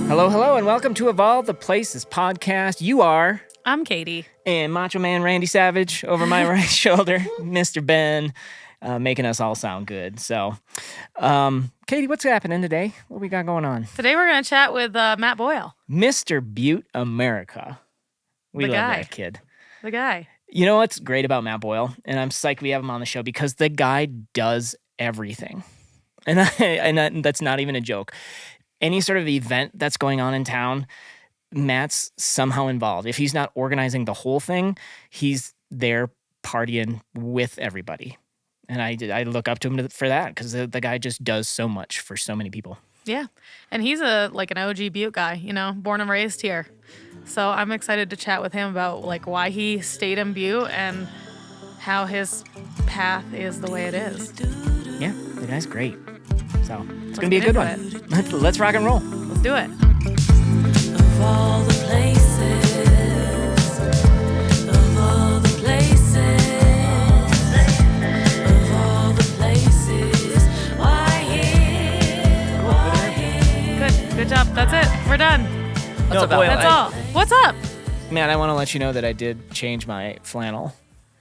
Hello, and welcome to Of All the Places podcast. I'm Katie. And Macho Man Randy Savage over my right shoulder, Mr. Ben, making us all sound good. So, Katie, what's happening today? What we got going on? Today we're going to chat with Matt Boyle. Mr. Butte America. We love that kid. The guy. You know what's great about Matt Boyle? And I'm psyched we have him on the show because the guy does everything. And that's not even a joke. Any sort of event that's going on in town, Matt's somehow involved. If he's not organizing the whole thing, he's there partying with everybody. And I look up to him for that because the guy just does so much for so many people. Yeah. And he's an OG Butte guy, born and raised here. So I'm excited to chat with him about why he stayed in Butte and how his path is the way it is. Yeah, the guy's great. So it's going to be a good one. Let's rock and roll. Let's do it. Of all the places, of all the places, of all the places, why here, why here? Good job. That's it. We're done. That's all. What's up? Man, I want to let you know that I did change my flannel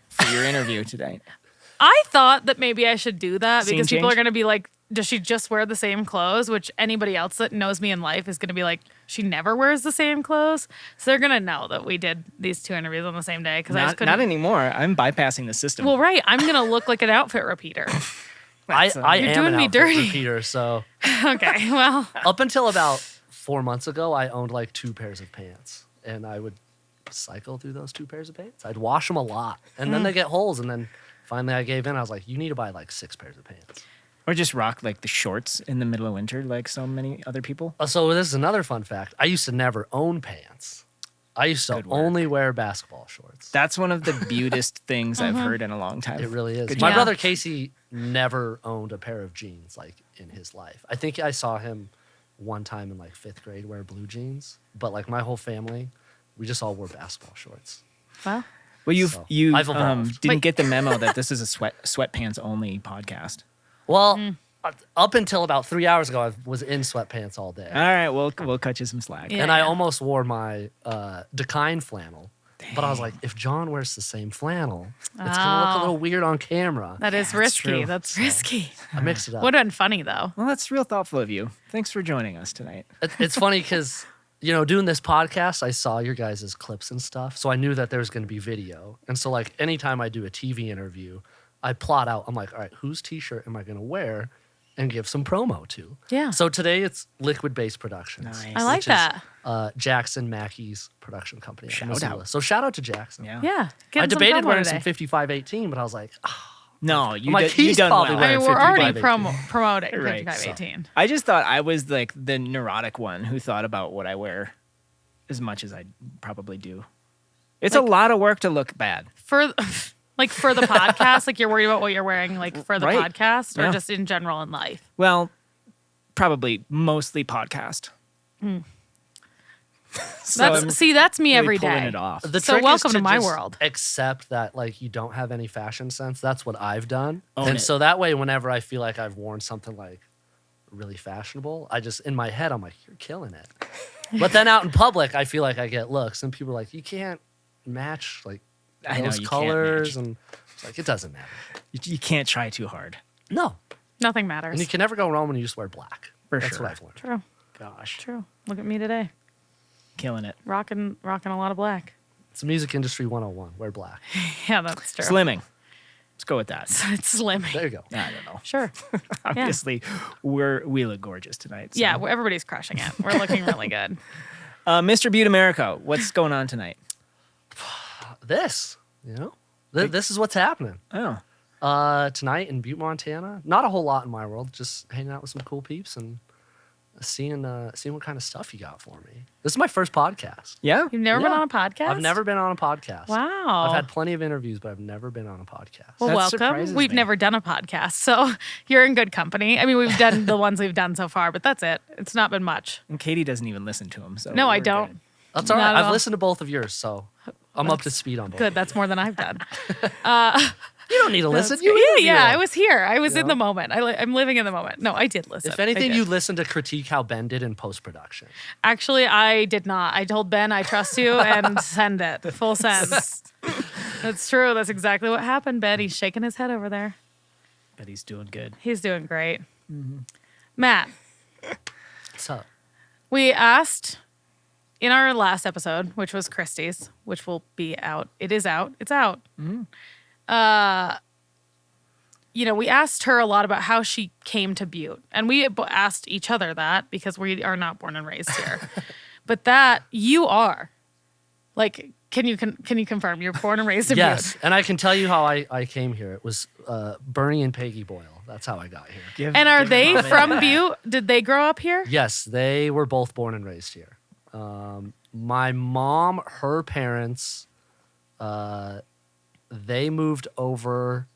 for your interview today. I thought that maybe I should do that Scene because people change? are going to be like, does she just wear the same clothes? Which anybody else that knows me in life is going to be like, she never wears the same clothes. So they're going to know that we did these two interviews on the same day. Because I just couldn't. Not anymore. I'm bypassing the system. Well, right. I'm going to look like an outfit repeater. I You're am doing an me outfit dirty. repeater, so Okay, well. up until about 4 months ago, I owned 2 pairs of pants, and I would cycle through those 2 pairs of pants. I'd wash them a lot, and then they get holes, and then finally I gave in. I was like, you need to buy 6 pairs of pants. Or just rock the shorts in the middle of winter like so many other people. So this is another fun fact. I used to never own pants. I used to only wear basketball shorts. That's one of the beautest things I've heard in a long time. It really is. Good My job. brother Casey never owned a pair of jeans in his life. I think I saw him one time in 5th grade wear blue jeans, but my whole family, we just all wore basketball shorts. Well, you I've evolved. didn't get the memo that this is a sweatpants only podcast. Well, up until about 3 hours ago, I was in sweatpants all day. All right, we'll cut you some slack. Yeah. And I almost wore my Dakine flannel. But I was like, if John wears the same flannel, it's going to look a little weird on camera. that is risky. true. That's risky. I mixed it up. Would have been funny, though. Well, that's real thoughtful of you. Thanks for joining us tonight. It's funny because, doing this podcast, I saw your guys' clips and stuff. So I knew that there was going to be video. And so, anytime I do a TV interview, I plot out, I'm like, all right, whose T-shirt am I going to wear and give some promo to? Yeah. So today it's Liquid Base Productions. Nice. I like which that. is Jackson Mackey's production company. Shout Missoula. out. So shout out to Jackson. Yeah. Yeah. Give I him some debated promo wearing today. some 5518, but I was like, No, you like, you he's done probably well. I mean, wearing we're already 5518. promoting Right, 5518. I just thought I was the neurotic one who thought about what I wear as much as I probably do. It's a lot of work to look bad. For the podcast, you're worried about what you're wearing, for the Right. podcast, or Yeah. just in general in life. Well, probably mostly podcast. So I'm That's me really every pulling day. it off. The So trick welcome is to my just world. Accept that you don't have any fashion sense. That's what I've done. Own and it. so that way, whenever I feel like I've worn something really fashionable, I just in my head I'm like, you're killing it. But then out in public, I feel like I get looks, and people are like, you can't match I know, those you can't colors, match. and it's like it doesn't matter. You can't try too hard. No, Nothing and matters. you can never go wrong when you just wear black. For That's sure. what I've learned. True. Gosh, True. Look at me today. killing it. Rocking a lot of black. It's music industry 101. Wear black. Yeah, that's true. Slimming. Let's go with that. It's slimming. There you go. I don't know. Sure. Obviously, we look gorgeous tonight. So. Yeah, everybody's crushing it. We're looking really good. Mr. Butte America, what's going on tonight? This is what's happening. Oh, Tonight in Butte, Montana. Not a whole lot in my world. Just hanging out with some cool peeps and seeing what kind of stuff you got for me. This is my first podcast. yeah? You've never been Yeah. on a podcast? I've never been on a podcast. Wow. I've had plenty of interviews, but I've never been on a podcast. Well, That welcome. surprises We've me. never done a podcast, so you're in good company. I mean, we've done the ones we've done so far, but that's it. It's not been much. And Katie doesn't even listen to him. So No, I we're don't. good. That's all right. Not at I've all. listened to both of yours, so I'm up to speed on both. Good. That's more than I've done. You don't need to listen. That's You good. interview yeah. them. I was here. I was in Yeah. the moment. I'm living in the moment. No, I did listen. If I anything, did. you listen to critique how Ben did in post production. Actually, I did not. I told Ben I trust you and send it. Full send. That's true. That's exactly what happened, Ben. He's shaking his head over there. But he's doing good. He's doing great. Matt, So we asked in our last episode, which was Christie's, which will be out. It is out. It's out. We asked her a lot about how she came to Butte. And we asked each other that because we are not born and raised here. But that you are. Like, can you confirm you're born and raised in yes, Butte? and I can tell you how I came here. It was Bernie and Peggy Boyle. That's how I got here. And are they from Butte? Did they grow up here? Yes, they were both born and raised here. My mom, her parents, they moved over.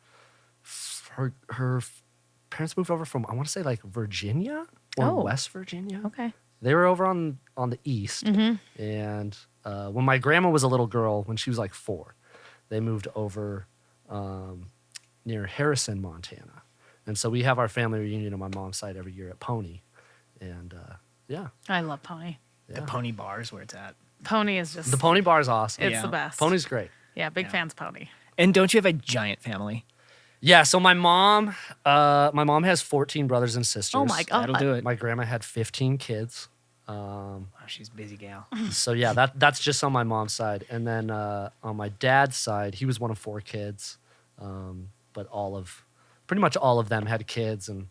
Her parents moved over from, I want to say, like Virginia or Oh. West Virginia. Okay. They were over on the east, and when my grandma was a little girl, when she was like 4, they moved over near Harrison, Montana, and so we have our family reunion on my mom's side every year at Pony, and yeah, I love Pony. The Pony Bar is where it's at. Pony is just the Pony Bar is awesome. it's Yeah. the best. Pony's great. Yeah, big fans of Pony. And don't you have a giant family? Yeah, so my mom has 14 brothers and sisters. Oh my god. That'll do it. My grandma had 15 kids. Oh, she's a busy gal. So yeah, that's just on my mom's side, and then on my dad's side, he was one of 4 kids, but pretty much all of them had kids, and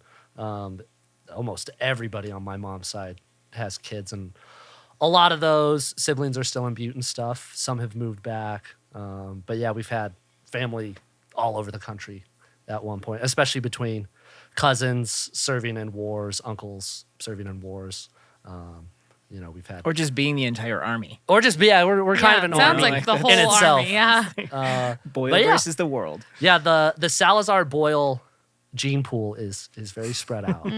almost everybody on my mom's side has kids, and a lot of those siblings are still in Butte and stuff. Some have moved back, but yeah, we've had family all over the country at one point, especially between cousins serving in wars, uncles serving in wars. We've had, Or just being the entire army. or just we're kind of an sounds army like the whole in itself. army. Yeah. Boyle But yeah. versus the world. Yeah, the Salazar Boyle gene pool is very spread out.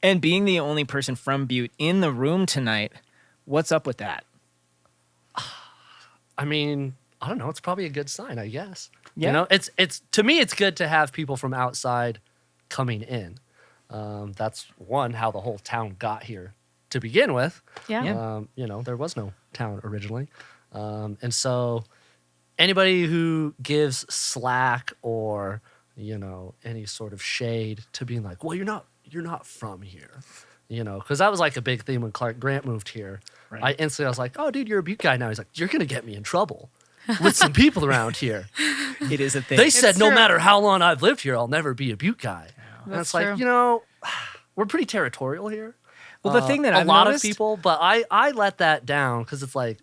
And being the only person from Butte in the room tonight, what's up with that? I mean, I don't know. It's probably a good sign, I guess. Yeah. You know, it's to me, it's good to have people from outside coming in. That's one, how the whole town got here to begin with. Yeah. There was no town originally. And so anybody who gives slack or, any sort of shade to being like, well, you're not from here, because that was like a big thing when Clark Grant moved here. Right. I was like, oh, dude, you're a Butte guy now. He's like, you're going to get me in trouble with some people around here. It is a thing. They said no true. matter how long I've lived here, I'll never be a Butte guy. And That's it's like, true. we're pretty territorial here. Well, the thing that a I've lot noticed- of people, but I let that down because it's like,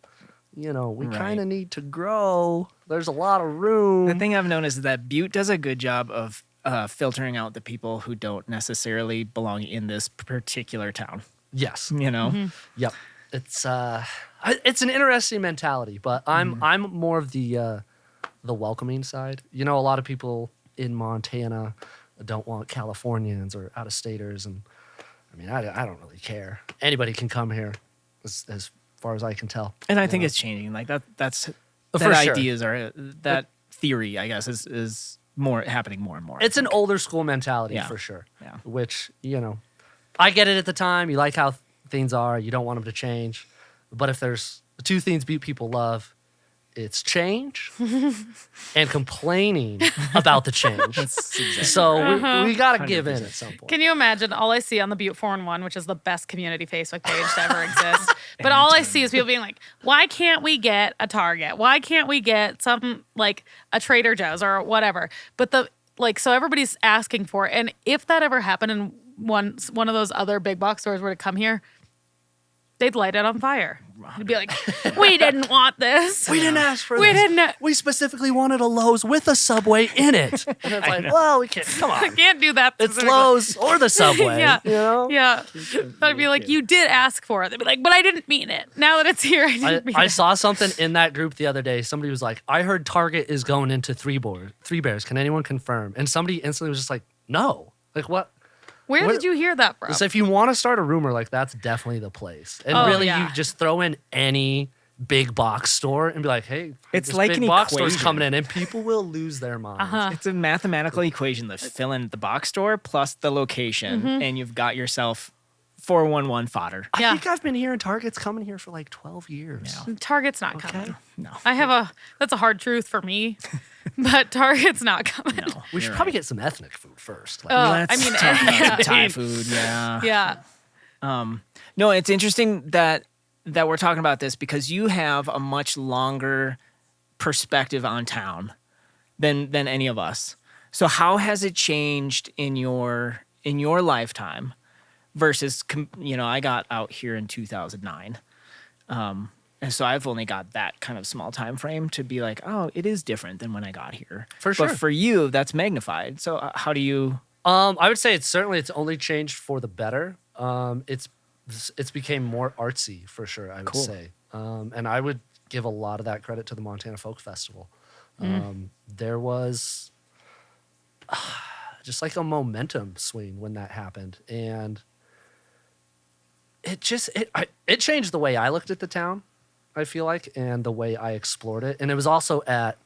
we Right. kind of need to grow. There's a lot of room. The thing I've noticed is that Butte does a good job of filtering out the people who don't necessarily belong in this particular town. Yes. Mm-hmm. Yep. It's an interesting mentality, but I'm more of the welcoming side. A lot of people in Montana don't want Californians or out of staters, and I mean, I don't really care. Anybody can come here, as far as I can tell. And I think it's changing. Like that's For that sure. ideas are that theory, I guess, is more happening more and more. It's an older school mentality Yeah. for sure. Yeah. Which I get it at the time. You like how things are. You don't want them to change. But if there's 2 things Butte people love, it's change and complaining about the change. So we got to give in at some point. Can you imagine? All I see on the Butte 4-in-1, which is the best community Facebook page to ever exist, but all I see is people being like, "Why can't we get a Target? Why can't we get something like a Trader Joe's or whatever?" But so everybody's asking for it. And if that ever happened and one of those other big box stores were to come here, they'd light it on fire. It'd be like, "We didn't want this. We didn't ask for We this. didn't. We specifically wanted a Lowe's with a Subway in it. And it's like, well, we can't. Come I on. can't do that." It's specifically. Lowe's or the Subway. Yeah. You know? Yeah. I'd be like, "You did ask for it." They'd be like, "But I didn't mean it. Now that it's here, I didn't mean I it." saw something in that group the other day. Somebody was like, I heard Target is going into Three Bears. Can anyone confirm? And somebody instantly was just like, no. Like, what? Where did you hear that from? So if you want to start a rumor, like that's definitely the place. And Oh, really, yeah. you just throw in any big box store and be like, hey, It's this like big an box store's equation. coming in, and people will lose their minds. Uh-huh. It's a mathematical equation to fill in the box store plus the location, and you've got yourself 411 fodder. Yeah. I think I've been hearing Target's coming here for like 12 years. Yeah. Target's not coming. No. That's a hard truth for me, but Target's not coming. No. We should you're probably right. get some ethnic food first. Like, Oh, Let's I mean, talk about yeah. Thai food, yeah. Yeah. No, it's interesting that we're talking about this because you have a much longer perspective on town than any of us. So how has it changed in your lifetime versus I got out here in 2009. And so I've only got that kind of small time frame to be like, oh, it is different than when I got here. For sure. But for you, that's magnified. So how do you I would say it's only changed for the better. It's became more artsy for sure, I would Cool. say. And I would give a lot of that credit to the Montana Folk Festival. There was just like a momentum swing when that happened, and it changed the way I looked at the town, I feel like, and the way I explored it. And it was also at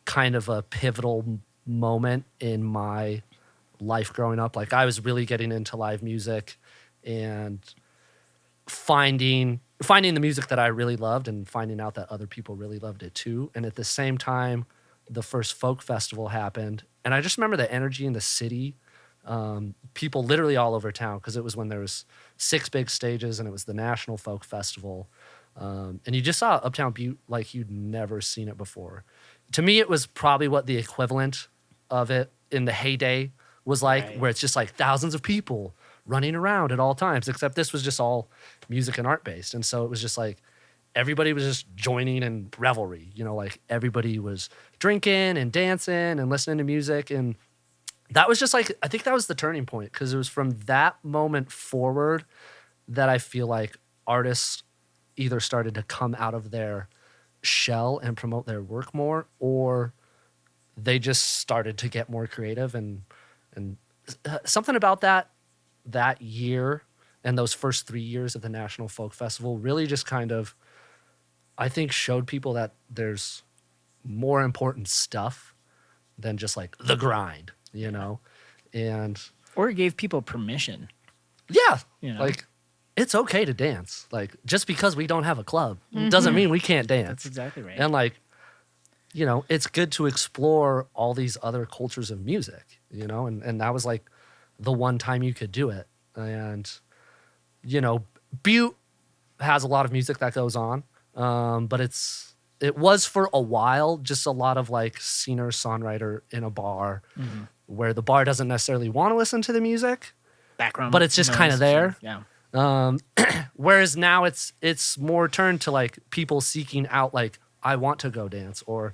kind of a pivotal moment in my life growing up. Like I was really getting into live music and finding the music that I really loved and finding out that other people really loved it too. And at the same time, the first folk festival happened, and I just remember the energy in the city. People literally all over town, because it was when there was 6 big stages and it was the National Folk Festival. And you just saw Uptown Butte like you'd never seen it before. To me, it was probably what the equivalent of it in the heyday was like, Right. where it's just like thousands of people running around at all times, except this was just all music and art based. And so it was just like everybody was just joining in revelry, like everybody was drinking and dancing and listening to music. And that was just like, I think that was the turning point, because it was from that moment forward that I feel like artists either started to come out of their shell and promote their work more, or they just started to get more creative. And something about that year and those first 3 years of the National Folk Festival really just kind of, I think, showed people that there's more important stuff than just like the grind, and or gave people permission? yeah, You know? like it's okay to dance. Like just because we don't have a club doesn't mean we can't dance. That's exactly right. And like, it's good to explore all these other cultures of music, and that was like the one time you could do it. And, Butte has a lot of music that goes on, but it was for a while just a lot of like singer-songwriter in a bar where the bar doesn't necessarily want to listen to the music, Background, but it's just kind of there. Yeah. Whereas now it's more turned to like people seeking out like, I want to go dance, or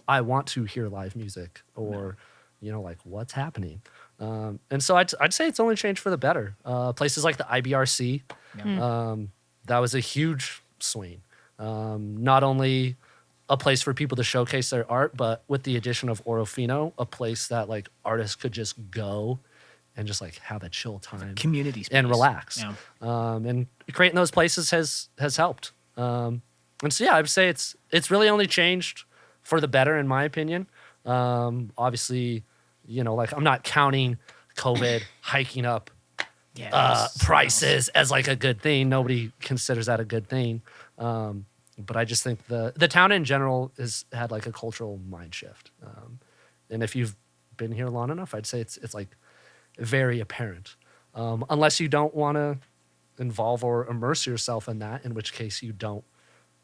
I want to hear live music, or like what's happening. And so I'd say it's only changed for the better. Places like the IBRC, that was a huge swing. Not only a place for people to showcase their art, but with the addition of Orofino, a place that like artists could just go and just like have a chill time Community space. and relax. Yeah. And creating those places has helped. And so yeah, I would say it's really only changed for the better in my opinion. Obviously, like I'm not counting COVID hiking up Yeah. prices as like a good thing. Nobody considers that a good thing. But I just think the town in general has had like a cultural mind shift. And if you've been here long enough, I'd say it's like very apparent. Unless you don't want to involve or immerse yourself in that, in which case you don't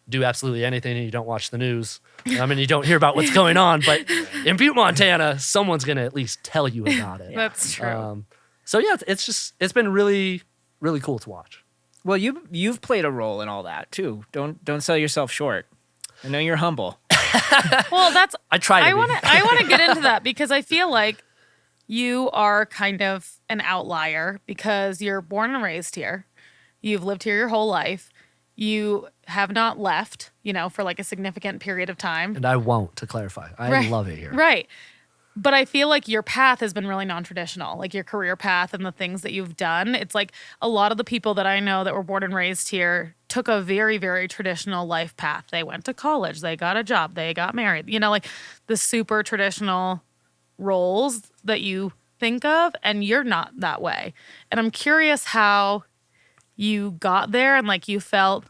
do absolutely anything and you don't watch the news. You don't hear about what's going on. But in Butte, Montana, someone's going to at least tell you about it. That's true. So yeah, it's been really, really cool to watch. Well, you've played a role in all that too. Don't sell yourself short. I know you're humble. Well, I try to I be. want to get into that because I feel like you are kind of an outlier because you're born and raised here. You've lived here your whole life. You have not left, for like a significant period of time. And I won't, to clarify. I Right. love it here. Right. But I feel like your path has been really non-traditional, like your career path and the things that you've done. It's like a lot of the people that I know that were born and raised here took a very, very traditional life path. They went to college, they got a job, they got married, like the super traditional roles that you think of, and you're not that way. And I'm curious how you got there and like you felt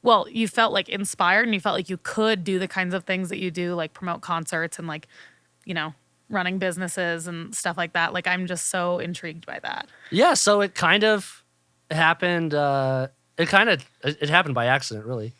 like inspired and you felt like you could do the kinds of things that you do, like promote concerts and like, running businesses and stuff like that. Like, I'm just so intrigued by that. Yeah, so it kind of happened. It happened by accident, really.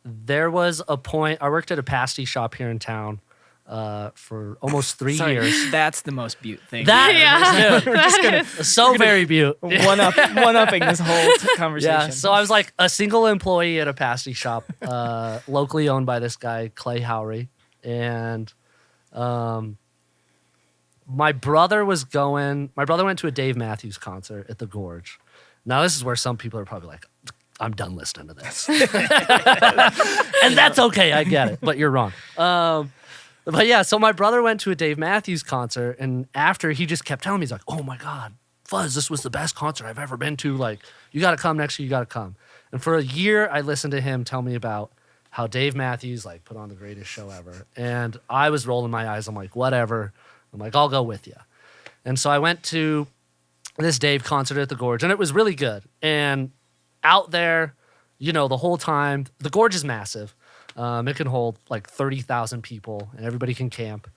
There was a point. I worked at a pasty shop here in town for almost 3 Sorry, years. that's the most Butte thing. Yeah. We're just gonna So very Butte. one-upping this whole conversation. Yeah, so I was like a single employee at a pasty shop, locally owned by this guy, Clay Howry. And my brother went to a Dave Matthews concert at the Gorge. Now, this is where some people are probably like, I'm done listening to this. And that's okay, I get it, but you're wrong. But yeah, so my brother went to a Dave Matthews concert, and after he just kept telling me, he's like, oh my God, Fuzz, this was the best concert I've ever been to. Like, you got to come next year, you got to come. And for a year, I listened to him tell me about how Dave Matthews like put on the greatest show ever. And I was rolling my eyes. I'm like, whatever. I'm like, I'll go with you. And so I went to this Dave concert at the Gorge, and it was really good. And out there, the whole time, the Gorge is massive. It can hold like 30,000 people, and everybody can camp.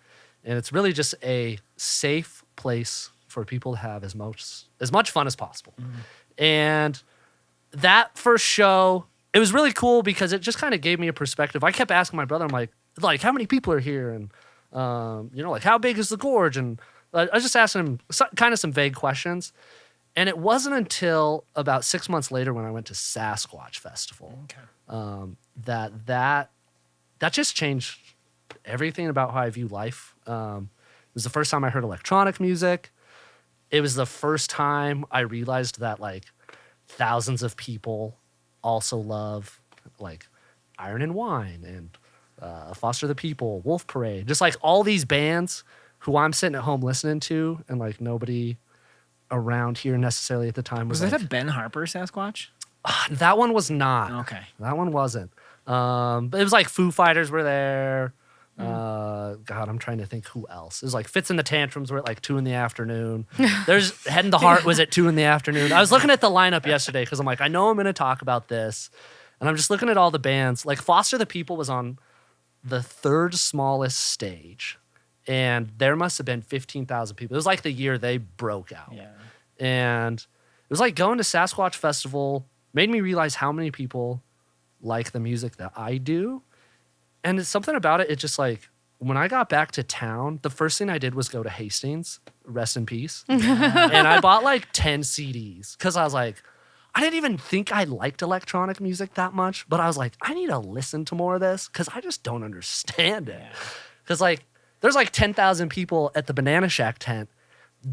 And it's really just a safe place for people to have as much fun as possible. Mm-hmm. And that first show, it was really cool because it just kind of gave me a perspective. I kept asking my brother, I'm like, how many people are here? And, like, how big is the Gorge? And I was just asking him kind of some vague questions. And it wasn't until about 6 months later when I went to Sasquatch Festival that just changed everything about how I view life. It was the first time I heard electronic music. It was the first time I realized that, like, thousands of people also love like Iron and Wine and Foster the People, Wolf Parade, just like all these bands who I'm sitting at home listening to, and like nobody around here necessarily at the time was that like, a Ben Harper Sasquatch? That one was not. Okay. That one wasn't. But it was like Foo Fighters were there. God, I'm trying to think who else. It was like Fits and the Tantrums were at like 2 PM. There's Head and the Heart was at 2 PM. I was looking at the lineup yesterday because I'm like, I know I'm going to talk about this. And I'm just looking at all the bands. Like Foster the People was on the third smallest stage. And there must have been 15,000 people. It was like the year they broke out. Yeah. And it was like going to Sasquatch Festival made me realize how many people like the music that I do. And it's something about it. It's just like when I got back to town, the first thing I did was go to Hastings, rest in peace. And I bought like 10 CDs because I was like, I didn't even think I liked electronic music that much, but I was like, I need to listen to more of this because I just don't understand it. Because like there's like 10,000 people at the Banana Shack tent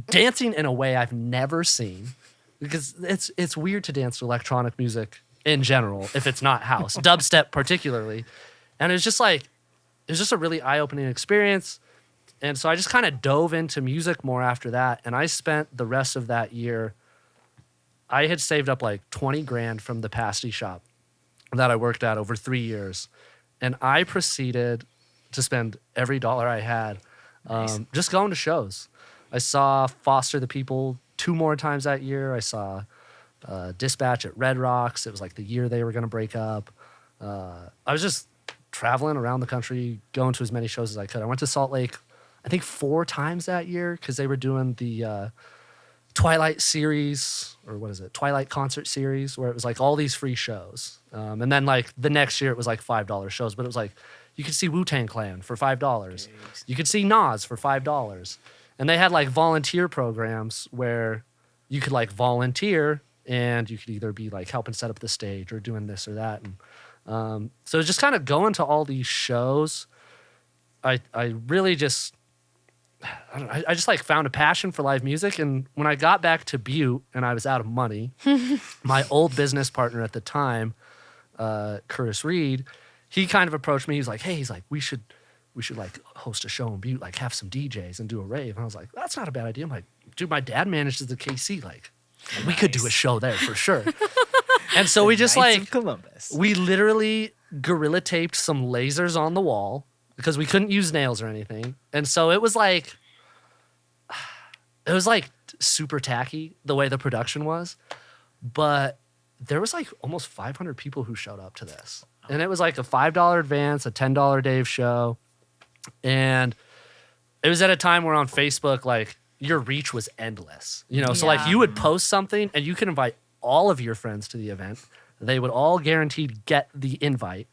dancing in a way I've never seen, because it's weird to dance to electronic music in general if it's not house, dubstep particularly. And it's just a really eye-opening experience. And so I just kind of dove into music more after that. And I spent the rest of that year, I had saved up like 20 grand from the pasty shop that I worked at over 3 years. And I proceeded to spend every dollar I had just going to shows. I saw Foster the People 2 more times that year. I saw Dispatch at Red Rocks. It was like the year they were going to break up. I was just traveling around the country, going to as many shows as I could. I went to Salt Lake, I think 4 times that year because they were doing the Twilight series, or what is it? Twilight concert series, where it was like all these free shows. And then like the next year it was like $5 shows, but it was like you could see Wu-Tang Clan for $5. You could see Nas for $5. And they had like volunteer programs where you could like volunteer and you could either be like helping set up the stage or doing this or that. And so just kind of going to all these shows, I really just, I just like found a passion for live music. And when I got back to Butte and I was out of money, my old business partner at the time, Curtis Reed, he kind of approached me. He's like, hey, we should we should like host a show in Butte, like have some DJs and do a rave. And I was like, that's not a bad idea. I'm like, dude, my dad manages the KC. Like, we could do a show there for sure. And so we just Knights like, of Columbus. we literally gorilla taped some lasers on the wall because we couldn't use nails or anything. And so it was like super tacky the way the production was. But there was like almost 500 people who showed up to this. And it was like a $5 advance, a $10 Dave show. And it was at a time where on Facebook, like your reach was endless. You know, so like you would post something and you could invite all of your friends to the event. They would all guaranteed get the invite.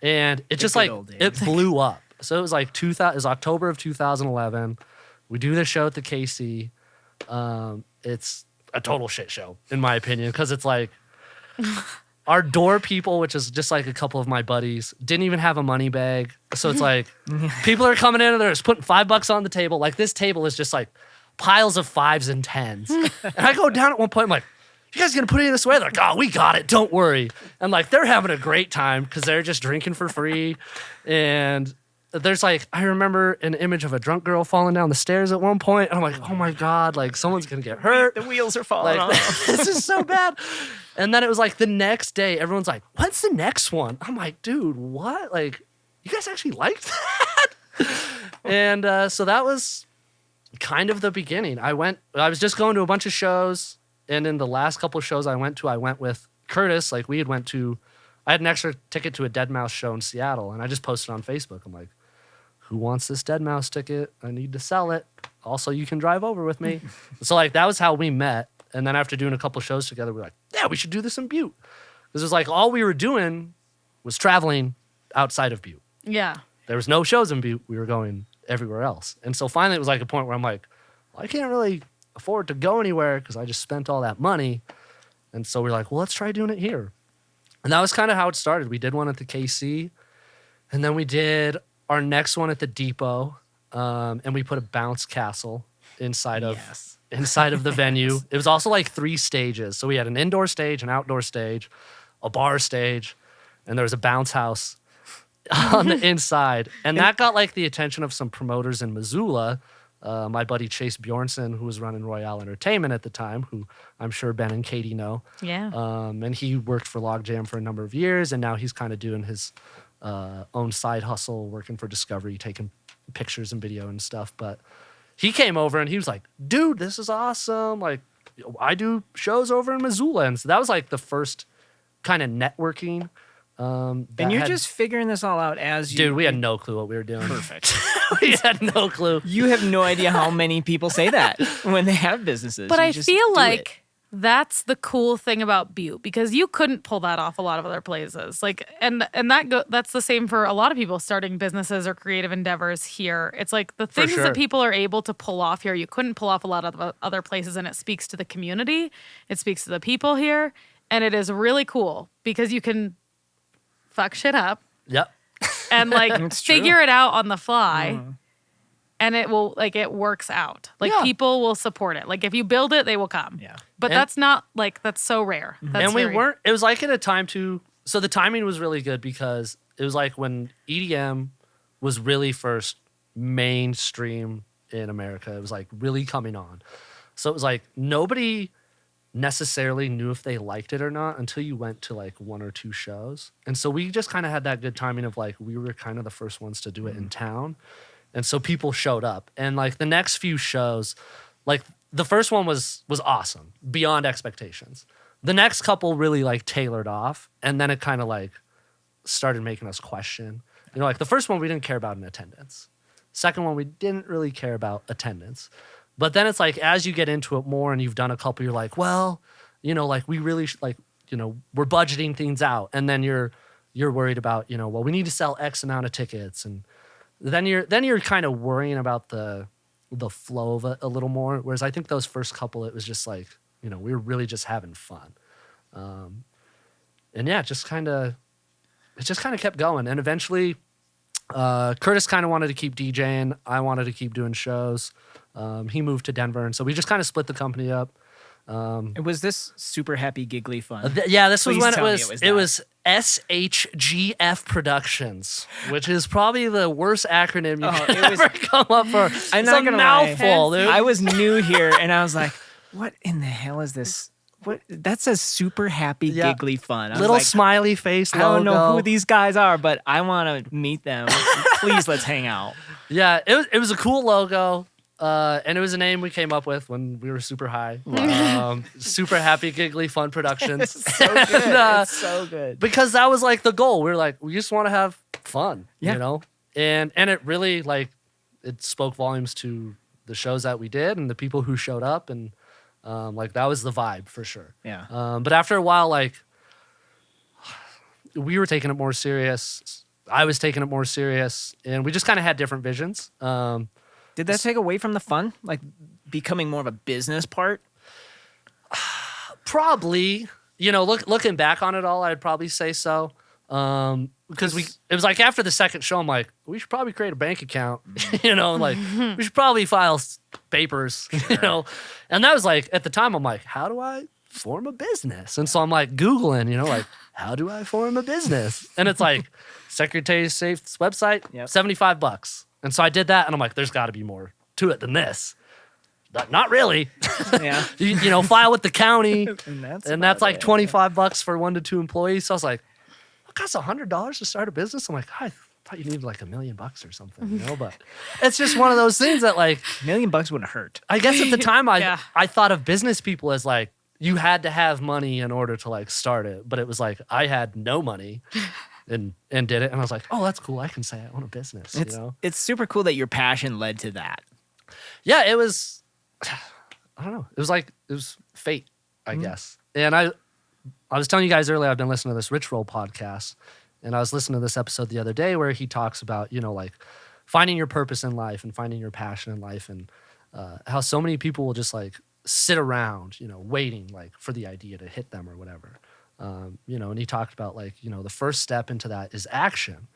And it just like, it blew up. So it was like it was October of 2011. We do this show at the KC. It's a total shit show, in my opinion, because it's like our door people, which is just like a couple of my buddies, didn't even have a money bag. So it's like people are coming in and they're just putting $5 on the table. Like this table is just like piles of 5s and 10s. And I go down at one point, I'm like, you guys gonna put any of this away? They're like, oh, we got it, don't worry. And like they're having a great time because they're just drinking for free. And there's like, I remember an image of a drunk girl falling down the stairs at one point. And I'm like, oh my God, like someone's gonna get hurt. The wheels are falling Like, off. this is so bad. And then it was like the next day, everyone's like, when's the next one? I'm like, dude, what? Like, you guys actually liked that? And so that was kind of the beginning. I was just going to a bunch of shows. And in the last couple of shows I went with Curtis. Like I had an extra ticket to a Dead Mouse show in Seattle. And I just posted on Facebook. I'm like, who wants this Dead Mouse ticket? I need to sell it. Also, you can drive over with me. So like that was how we met. And then after doing a couple shows together, we were like, yeah, we should do this in Butte. Because it was like all we were doing was traveling outside of Butte. Yeah. There was no shows in Butte. We were going everywhere else. And so finally it was like a point where I'm like, well, I can't really afford to go anywhere because I just spent all that money. And so we're like, well, let's try doing it here. And that was kind of how it started. We did one at the KC. And then we did our next one at the Depot. And we put a bounce castle inside of the venue. It was also like 3 stages. So we had an indoor stage, an outdoor stage, a bar stage, and there was a bounce house on the inside. And that got like the attention of some promoters in Missoula. My buddy Chase Bjornson, who was running Royale Entertainment at the time, who I'm sure Ben and Katie know. Yeah. And he worked for Logjam for a number of years, and now he's kind of doing his own side hustle, working for Discovery, taking pictures and video and stuff. But he came over and he was like, dude, this is awesome. Like, I do shows over in Missoula. And so that was like the first kind of networking. And you're just figuring this all out as you... Dude, we had no clue what we were doing. Perfect. We had no clue. You have no idea how many people say that when they have businesses. But You I just feel do like it. that's the cool thing about Butte, because you couldn't pull that off a lot of other places. Like, and that's the same for a lot of people starting businesses or creative endeavors here. It's like the things sure. that people are able to pull off here, you couldn't pull off a lot of other places, and it speaks to the community. It speaks to the people here, and it is really cool because you can fuck shit up Yep. and like It's true. figure it out on the fly. And it will, like, it works out. Like, Yeah. people will support it. Like, if you build it, they will come. Yeah. But And- that's not, like, that's so rare. That's And we very- weren't, it was like at a time too, so the timing was really good because it was like when EDM was really first mainstream in America. It was like really coming on. So it was like nobody necessarily knew if they liked it or not until you went to like 1 or 2 shows. And so we just kind of had that good timing of like, we were kind of the first ones to do it in town. And so people showed up. And like the next few shows, like the first one was awesome, beyond expectations. The next couple really like tailored off. And then it kind of like started making us question. You know, like the first one we didn't care about in attendance. Second one we didn't really care about attendance. But then it's like as you get into it more and you've done a couple, you're like, well, you know, like we really like, you know, we're budgeting things out. And then you're worried about, you know, well, we need to sell X amount of tickets, and then you're kind of worrying about the flow of it a little more. Whereas I think those first couple, it was just like, you know, we were really just having fun. And yeah, it just kind of kept going. And eventually Curtis kind of wanted to keep DJing. I wanted to keep doing shows. He moved to Denver. And so we just kind of split the company up. Was this super happy, giggly fun? Yeah, this was Please when tell me it was SHGF Productions, which is probably the worst acronym you could it was- ever come up for. I'm It's not a gonna mouthful, lie. dude. I was new here, and I was like, "What in the hell is this? What? That says super happy, Yeah. giggly fun." I was Little like, smiley face I logo. don't know who these guys are, but I want to meet them. Please, let's hang out. Yeah, it was a cool logo. And it was a name we came up with when we were super high. Super happy, giggly, fun productions. So good. And, It's so good. because that was like the goal. We were like, we just want to have fun, Yeah. you know? And it really like it spoke volumes to the shows that we did and the people who showed up, and like that was the vibe for sure. Yeah. But after a while, like we were taking it more serious. I was taking it more serious, and we just kind of had different visions. Did that take away from the fun? Like becoming more of a business part? Probably, you know, looking back on it all, I'd probably say so. Because it was like after the second show, I'm like, we should probably create a bank account, you know, like we should probably file papers, you know. And that was like at the time, I'm like, how do I form a business? And so I'm like Googling, you know, like how do I form a business? And it's like Secretary of State's website, Yep. $75. And so I did that, and I'm like, there's got to be more to it than this. But not really. Yeah. you know, file with the county. And that's And that's about like it. $25 for 1 to 2 employees. So I was like, it costs $100 to start a business. I'm like, I thought you needed like $1 million or something, you know? But it's just one of those things that like, $1 million wouldn't hurt. I guess at the time Yeah. I thought of business people as like, you had to have money in order to like start it. But it was like, I had no money and did it. And I was like, oh, that's cool. I can say I own a business, It's you know? it's super cool that your passion led to that. Yeah, it was, I don't know. It was fate, I guess. And I was telling you guys earlier, I've been listening to this Rich Roll podcast, and I was listening to this episode the other day where he talks about, you know, like finding your purpose in life and finding your passion in life, and how so many people will just like sit around, you know, waiting like for the idea to hit them or whatever. You know, and he talked about like, you know, the first step into that is action,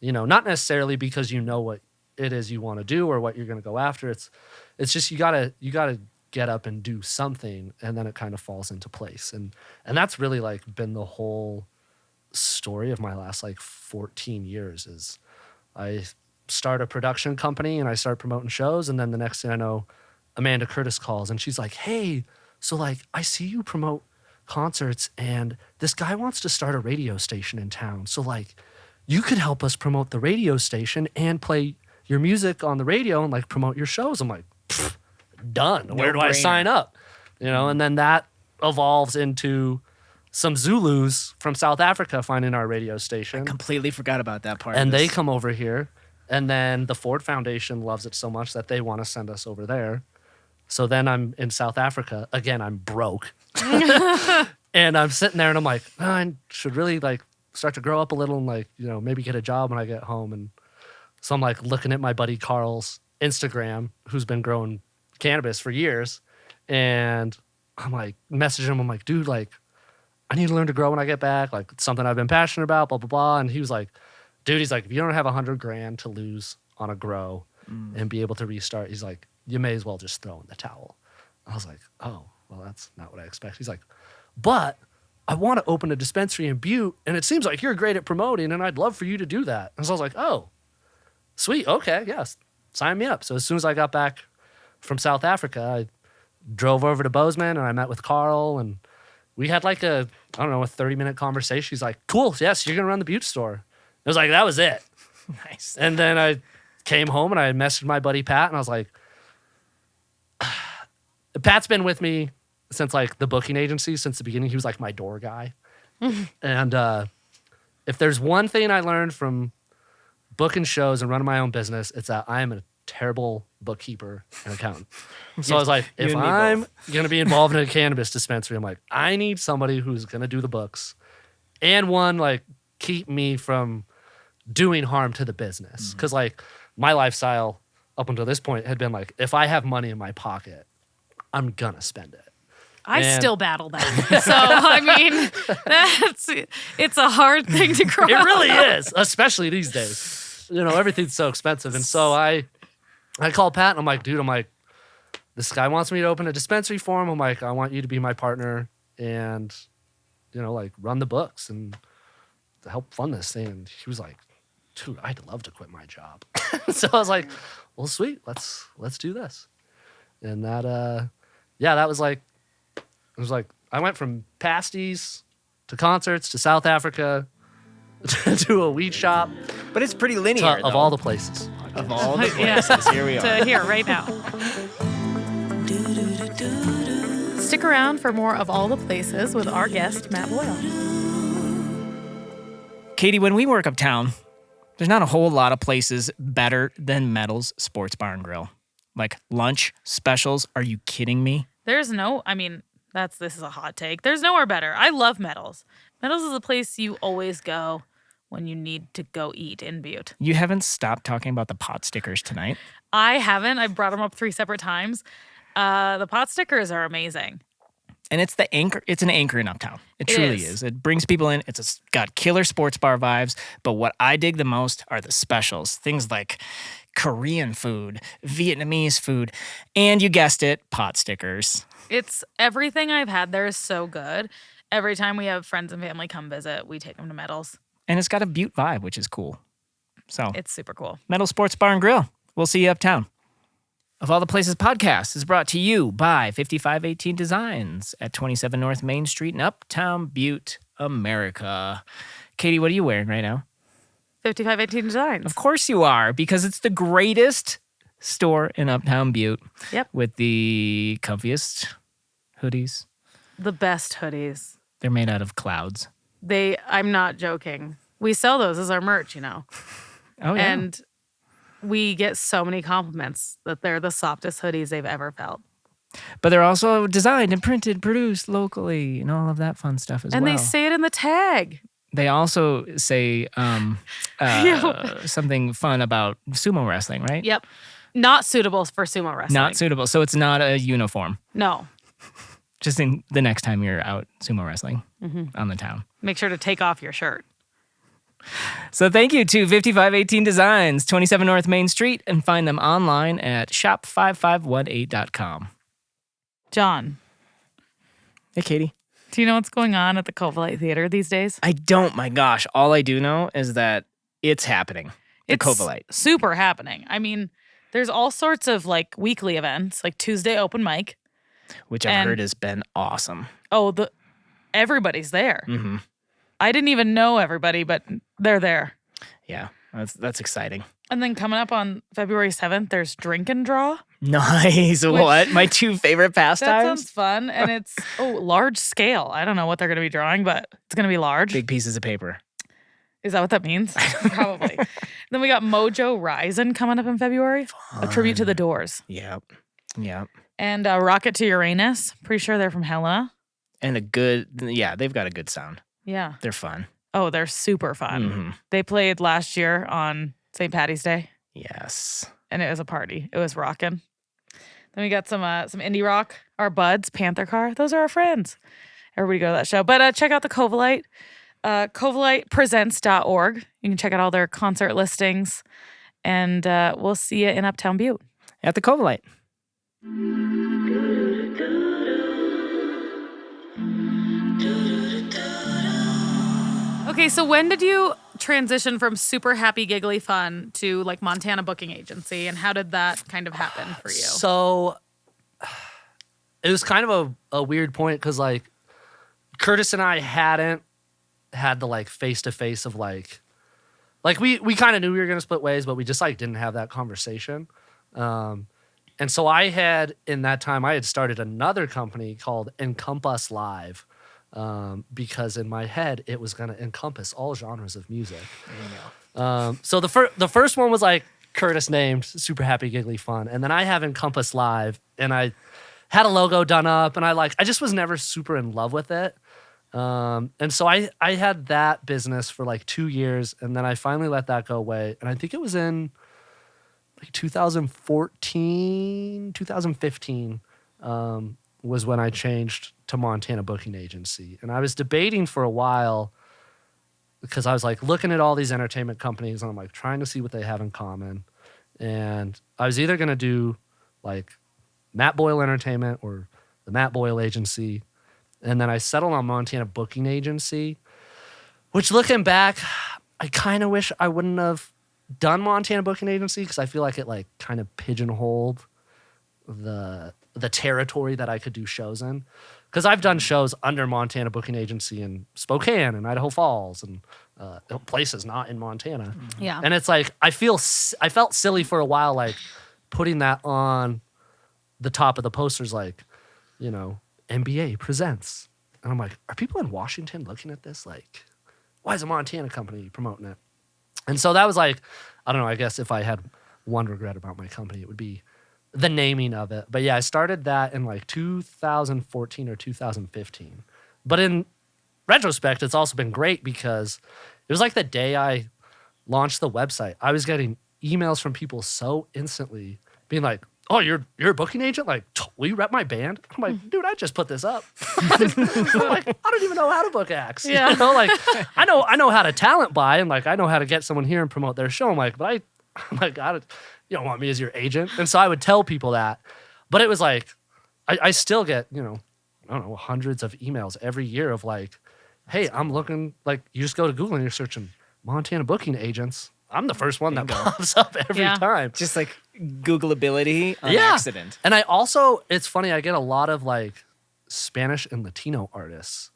you know, not necessarily because you know what it is you want to do or what you're going to go after. It's just, you gotta get up and do something, and then it kind of falls into place. And that's really like been the whole story of my last like 14 years is I start a production company and I start promoting shows. And then the next thing I know, Amanda Curtis calls and she's like, hey, so like, I see you promote concerts and this guy wants to start a radio station in town. So like, you could help us promote the radio station and play your music on the radio and like promote your shows. I'm like, done. Where do I No-brainer. sign up? You know, and then that evolves into some Zulus from South Africa finding our radio station. Completely forgot about that part. And of they this. come over here. And then the Ford Foundation loves it so much that they want to send us over there. So then I'm in South Africa. Again, I'm broke. And I'm sitting there and I'm like, oh, I should really like start to grow up a little and like, you know, maybe get a job when I get home. And so I'm like looking at my buddy Carl's Instagram, who's been growing cannabis for years. And I'm like messaging him. I'm like, dude, like, I need to learn to grow when I get back. Like, it's something I've been passionate about, blah, blah, blah. And he was like, dude, he's like, if you don't have $100,000 to lose on a grow and be able to restart, he's like, you may as well just throw in the towel. I was like, oh, well, that's not what I expect. He's like, but I want to open a dispensary in Butte, and it seems like you're great at promoting, and I'd love for you to do that. And so I was like, oh, sweet, okay, yes, sign me up. So as soon as I got back from South Africa, I drove over to Bozeman, and I met with Carl, and we had like a 30-minute conversation. He's like, cool, yes, you're going to run the Butte store. It was like, that was it. Nice. And then I came home, and I messaged my buddy Pat, and I was like, Pat's been with me since like the booking agency, since the beginning. He was like my door guy. And if there's one thing I learned from booking shows and running my own business, it's that I am a terrible bookkeeper and accountant. So I was like, You if and me I'm both. going to be involved in a cannabis dispensary, I'm like, I need somebody who's going to do the books and one, like, keep me from doing harm to the business. Because like my lifestyle up until this point had been like, if I have money in my pocket, I'm going to spend it. I And- still battle that. So I mean, it's a hard thing to grow. It really is, especially these days. You know, everything's so expensive. And so I called Pat and I'm like, dude, this guy wants me to open a dispensary for him. I'm like, I want you to be my partner and, you know, like run the books. And help fund this thing. And he was like, dude, I'd love to quit my job. So I was like, well, sweet, let's do this. And that, that was like, I went from pasties to concerts to South Africa to a weed shop But it's pretty linear, of all the places. Of all the Yeah. places, here we are. To here right now. Stick around for more of All the Places with our guest, Matt Boyle. Katie, when we work uptown, there's not a whole lot of places better than Metal's Sports Bar and Grill. Like lunch specials. Are you kidding me? There's no, I mean, this is a hot take. There's nowhere better. I love Metals. Metals is a place you always go when you need to go eat in Butte. You haven't stopped talking about the pot stickers tonight. I haven't. I brought them up 3 separate times. The pot stickers are amazing. And it's the anchor. It's an anchor in uptown. It truly is. is. It brings people in. It's got killer sports bar vibes. But what I dig the most are the specials. Things like Korean food, Vietnamese food, and you guessed it, pot stickers. It's everything I've had there is so good. Every time we have friends and family come visit, we take them to Metals. And it's got a Butte vibe, which is cool. So, It's super cool. Metal Sports Bar and Grill. We'll see you uptown. Of All the Places podcast is brought to you by 5518 Designs at 27 North Main Street in Uptown Butte, America. Katie, what are you wearing right now? 5518 Designs. Of course you are, because it's the greatest store in Uptown Butte. Yep. With the comfiest hoodies. The best hoodies. They're made out of clouds. I'm not joking. We sell those as our merch, you know. Oh, yeah. And we get so many compliments that they're the softest hoodies they've ever felt. But they're also designed and printed, produced locally, and all of that fun stuff as And well. they say it in the tag. They also say something fun about sumo wrestling, right? Yep. Not suitable for sumo wrestling. Not suitable. So it's not a uniform. No. Just in the next time you're out sumo wrestling on the town. Make sure to take off your shirt. So thank you to 5518 Designs, 27 North Main Street, and find them online at shop5518.com. John, Hey, Katie. do you know what's going on at the Covalite Theater these days? I don't, my gosh. All I do know is that it's happening. The It's Covalite. super happening. I mean, there's all sorts of like weekly events, like Tuesday open mic. Which I've and- heard has been awesome. Oh, everybody's there. Mm-hmm. I didn't even know everybody, but they're there. Yeah, that's exciting. And then coming up on February 7th, there's Drink and Draw. Nice. What? My 2 favorite That pastimes? sounds fun. And it's large scale. I don't know what they're going to be drawing, but it's going to be large. Big pieces of paper. Is that what that means? Probably. Then we got Mojo Rising coming up in February. A tribute to the Doors. Yep. And Rocket to Uranus. Pretty sure they're from Helena. And they've got a good sound. Yeah. They're fun. Oh, they're super fun. Mhm. They played last year on St. Patty's Day, Yes. and it was a party. It was rocking. Then we got some indie rock. Our buds, Panther Car. Those are our friends. Everybody go to that show. But check out the Covalite. CovalitePresents.org. You can check out all their concert listings. And we'll see you in Uptown Butte. At the Covalite. Okay, so when did you transition from super happy, giggly fun to like Montana booking agency, and how did that kind of happen for you? So it was kind of a weird point because like Curtis and I hadn't had the like face to face of like we kind of knew we were gonna split ways, but we just like didn't have that conversation. And so I had in that time I had started another company called Encompass Live. Because in my head it was gonna encompass all genres of music. So the first one was like Curtis named Super Happy Giggly Fun, and then I have Encompass Live, and I had a logo done up, and I just was never super in love with it. And so I had that business for like 2 years, and then I finally let that go away, and I think it was in like 2014, 2015. Was when I changed to Montana Booking Agency. And I was debating for a while because I was like looking at all these entertainment companies and I'm like trying to see what they have in common. And I was either going to do like Matt Boyle Entertainment or the Matt Boyle Agency. And then I settled on Montana Booking Agency Which looking back, I kind of wish I wouldn't have done Montana Booking Agency because I feel like it like kind of pigeonholed the territory that I could do shows in. Because I've done shows under Montana Booking Agency in Spokane and Idaho Falls and places not in Montana. Yeah. And it's like I felt silly for a while, like putting that on the top of the posters, like, you know, MBA presents. And I'm like, are people in Washington looking at this? Like, why is a Montana company promoting it? And so that was like, I don't know, I guess if I had one regret about my company, it would be the naming of it. But yeah, I started that in like 2014 or 2015. But in retrospect, it's also been great because it was like the day I launched the website, I was getting emails from people so instantly being like, oh, you're a booking agent? Like, will you rep my band? I'm like, dude, I just put this up. I'm like, I don't even know how to book acts. Yeah. You know, like I know how to talent buy and like I know how to get someone here and promote their show. I'm like, but I'm like, you don't want me as your agent. And so I would tell people that. But it was like, I still get, you know, I don't know, hundreds of emails every year of like, hey, I'm looking, like you just go to Google and you're searching Montana booking agents. I'm the first one that pops up every time. Just like Googleability on Yeah. accident. And I also, it's funny, I get a lot of like Spanish and Latino artists.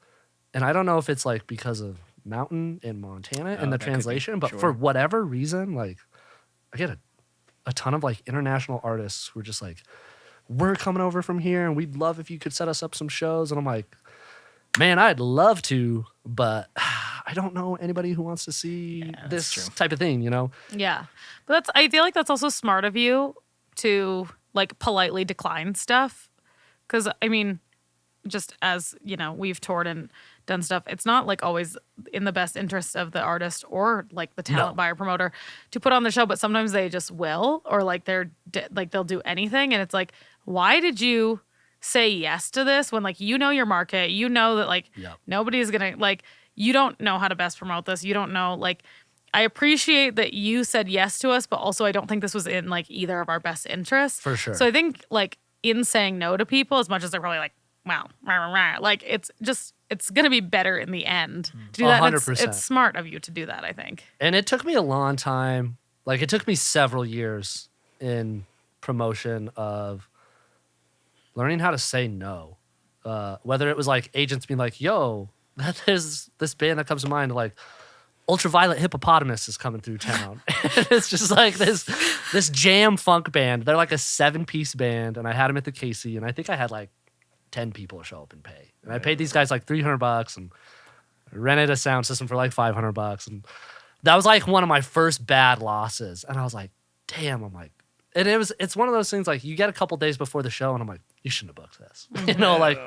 And I don't know if it's like because of mountain in Montana and the that could be, translation, but sure. for whatever reason, like I get a ton of like international artists who are just like, we're coming over from here and we'd love if you could set us up some shows. And I'm like, man, I'd love to, but I don't know anybody who wants to see this true. type of thing, you know? Yeah. But I feel like that's also smart of you to like politely decline stuff. Cause I mean, just as, you know, we've toured and done stuff, it's not like always in the best interest of the artist or like the talent buyer promoter to put on the show, but sometimes they just will, or like they'll do anything. And it's like, why did you say yes to this when like, you know, your market, you know, that like nobody's gonna like, you don't know how to best promote this. You don't know, like, I appreciate that you said yes to us, but also I don't think this was in like either of our best interests. For sure. So I think like in saying no to people, as much as they're probably like, wow, rah, rah, rah, like it's going to be better in the end to do that. And 100%. it's smart of you to do that, I think. And it took me a long time. Like it took me several years in promotion of learning how to say no. Whether it was like agents being like, yo, there's this band that comes to mind, like Ultraviolet Hippopotamus is coming through town. It's just like this jam funk band. They're like a 7-piece band, and I had them at the Casey, and I think I had like 10 people show up and pay. And I paid these guys like $300 and rented a sound system for like $500. And that was like one of my first bad losses. And I was like, damn, I'm like, and it's one of those things like you get a couple days before the show and I'm like, you shouldn't have booked this. You know, like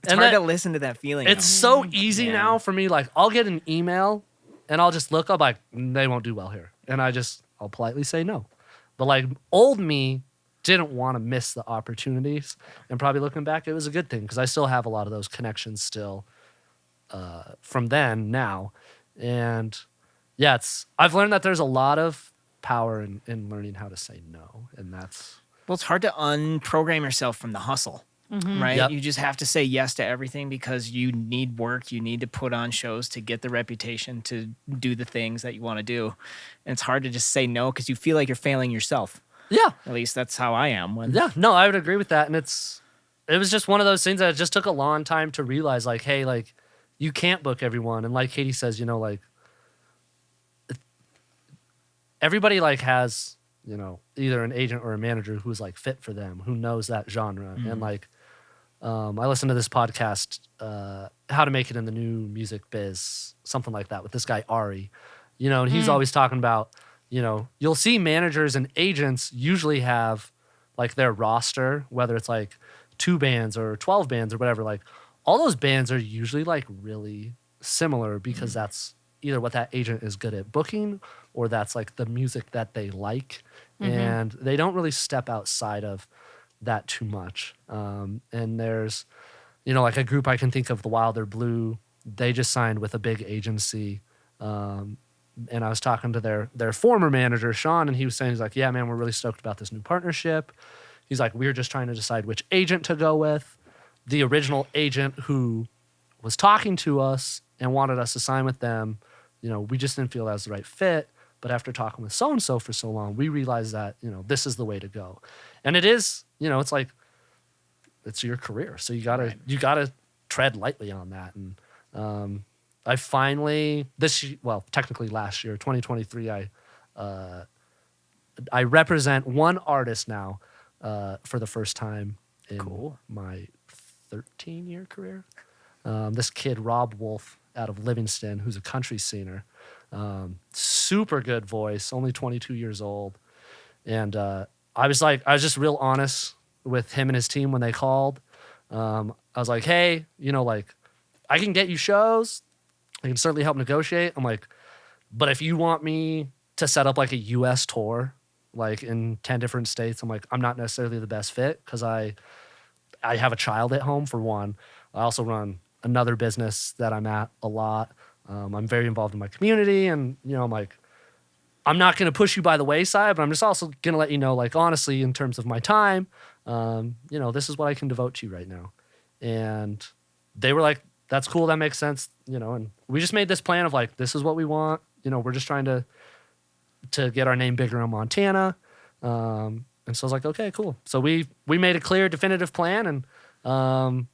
It's hard to listen to that feeling. it's so easy now for me. Like I'll get an email and I'll just look up like they won't do well here. And I'll politely say no. But like old me didn't want to miss the opportunities. And probably looking back, it was a good thing because I still have a lot of those connections still from then now. And yeah, I've learned that there's a lot of power in learning how to say no. And that's... Well, it's hard to unprogram yourself from the hustle, right? Yep. You just have to say yes to everything because you need work. You need to put on shows to get the reputation to do the things that you want to do. And it's hard to just say no because you feel like you're failing yourself. Yeah. At least that's how I am. Yeah, no, I would agree with that. And it was just one of those things that it just took a long time to realize, like, hey, like, you can't book everyone. And like Katie says, you know, like, everybody, like, has, you know, either an agent or a manager who's, like, fit for them, who knows that genre. And, like, I listened to this podcast, How to Make It in the New Music Biz, something like that, with this guy, Ari. You know, and he's always talking about, you know, you'll see managers and agents usually have like their roster, whether it's like 2 bands or 12 bands or whatever, like all those bands are usually like really similar because that's either what that agent is good at booking or that's like the music that they like. And they don't really step outside of that too much. And there's, you know, like a group I can think of, the Wilder Blue, they just signed with a big agency. And I was talking to their former manager, Sean, and he was saying, he's like, yeah, man, we're really stoked about this new partnership. He's like, we're just trying to decide which agent to go with. The original agent who was talking to us and wanted us to sign with them. We just didn't feel that was the right fit. But after talking with so-and-so for so long, we realized that, this is the way to go. And it is, it's like, it's your career. So you gotta tread lightly on that. And I finally, technically last year, 2023, I represent one artist now for the first time in my 13-year career. This kid, Rob Wolf, out of Livingston, who's a country singer. Super good voice, only 22 years old. And I was just real honest with him and his team when they called. I was like, hey, I can get you shows. I can certainly help negotiate. I'm like, but if you want me to set up like a US tour, like in 10 different states, I'm like, I'm not necessarily the best fit because I have a child at home, for one. I also run another business that I'm at a lot. I'm very involved in my community, and I'm like, I'm not going to push you by the wayside, but I'm just also going to let you know, like, honestly, in terms of my time, this is what I can devote to you right now. And they were like, that's cool, that makes sense, and we just made this plan of like, this is what we want. We're just trying to get our name bigger in Montana. And so I was like, okay, cool. So we made a clear, definitive plan, and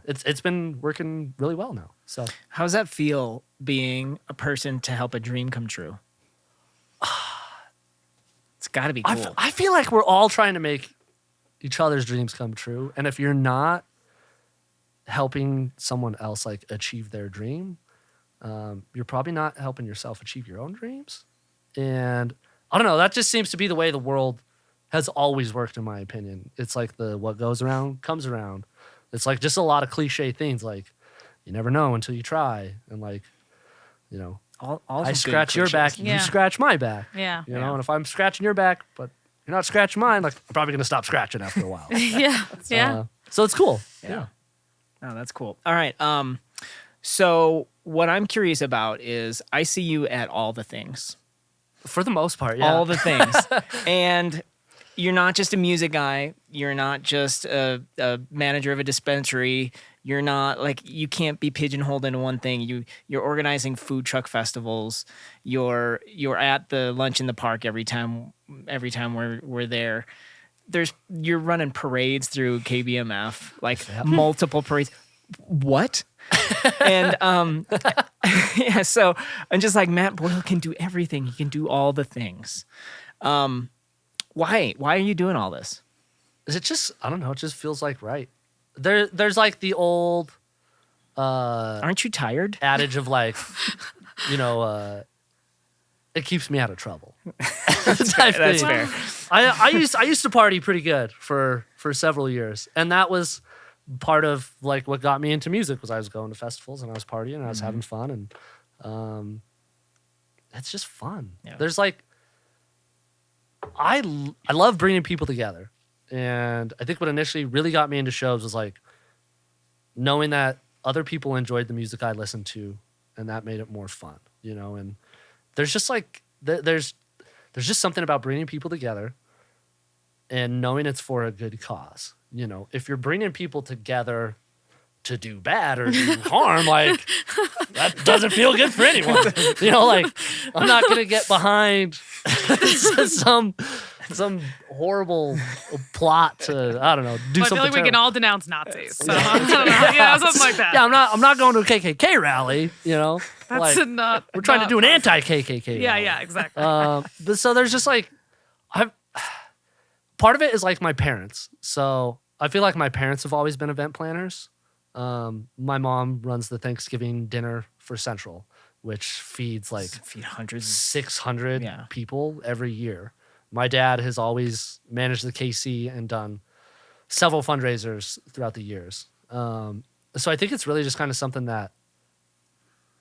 it's been working really well now. So How does that feel being a person to help a dream come true? It's got to be cool. I feel like we're all trying to make each other's dreams come true. And if you're not helping someone else like achieve their dream, you're probably not helping yourself achieve your own dreams. And I don't know, that just seems to be the way the world has always worked, in my opinion. It's like what goes around comes around. It's like just a lot of cliche things, like you never know until you try, and like, All I scratch your back, Yeah. you scratch my back. Yeah. And if I'm scratching your back, but you're not scratching mine, like I'm probably gonna stop scratching after a while. Yeah. So it's cool. Yeah. Oh, that's cool. All right. So what I'm curious about is I see you at all the things. For the most part, yeah. All the things. And you're not just a music guy. You're not just a manager of a dispensary. You're not like, you can't be pigeonholed into one thing. You're organizing food truck festivals. You're at the lunch in the park every time we're there. You're running parades through KBMF, like multiple parades. What? And yeah, so I'm just like, Matt Boyle can do everything. He can do all the things. Why are you doing all this? Is it just, I don't know, it just feels like right. There's like the old Aren't you tired? adage of like, it keeps me out of trouble. That's fair. I used to party pretty good for several years, and that was part of like what got me into music. Was I was going to festivals and I was partying and I was having fun, and it's just fun. Yeah. There's like, I love bringing people together, and I think what initially really got me into shows was like knowing that other people enjoyed the music I listened to, and that made it more fun, and there's just like there's just something about bringing people together and knowing it's for a good cause. If you're bringing people together to do bad or do harm, like that doesn't feel good for anyone. Like I'm not gonna get behind some horrible plot to, I don't know, do I something. feel like we can terrible. all denounce Nazis. So I don't know, something like that. Yeah, I'm not going to a KKK rally. That's like, not. we're trying to not- do an anti-KKK. Yeah, rally. yeah, exactly. But so there's just like, part of it is like my parents. So I feel like my parents have always been event planners. My mom runs the Thanksgiving dinner for Central, which feeds like Feed hundreds. 600 Yeah. people every year. My dad has always managed the KC and done several fundraisers throughout the years. So I think it's really just kind of something that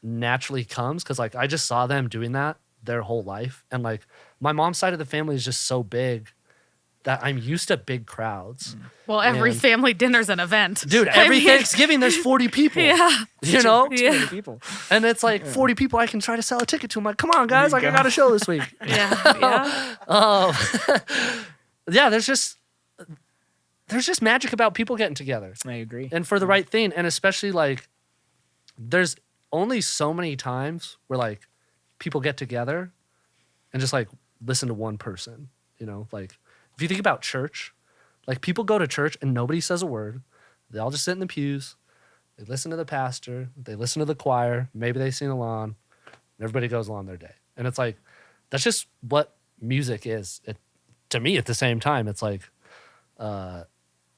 naturally comes because like I just saw them doing that their whole life. And like my mom's side of the family is just so big that I'm used to big crowds. Well, every and- family dinner's an event. Dude, every Thanksgiving there's 40 people. Yeah. Yeah. Yeah. People. And it's like 40 people I can try to sell a ticket to. I'm like, come on, guys, like I got a show this week. Yeah. Yeah. Yeah, there's just magic about people getting together. I agree. And for the right thing. And especially like there's only so many times where like people get together and just like listen to one person, you know? Like if you think about church, like people go to church and nobody says a word. They all just sit in the pews. They listen to the pastor. They listen to the choir. Maybe they sing along. And everybody goes along their day. And it's like, that's just what music is. To me, at the same time, it's like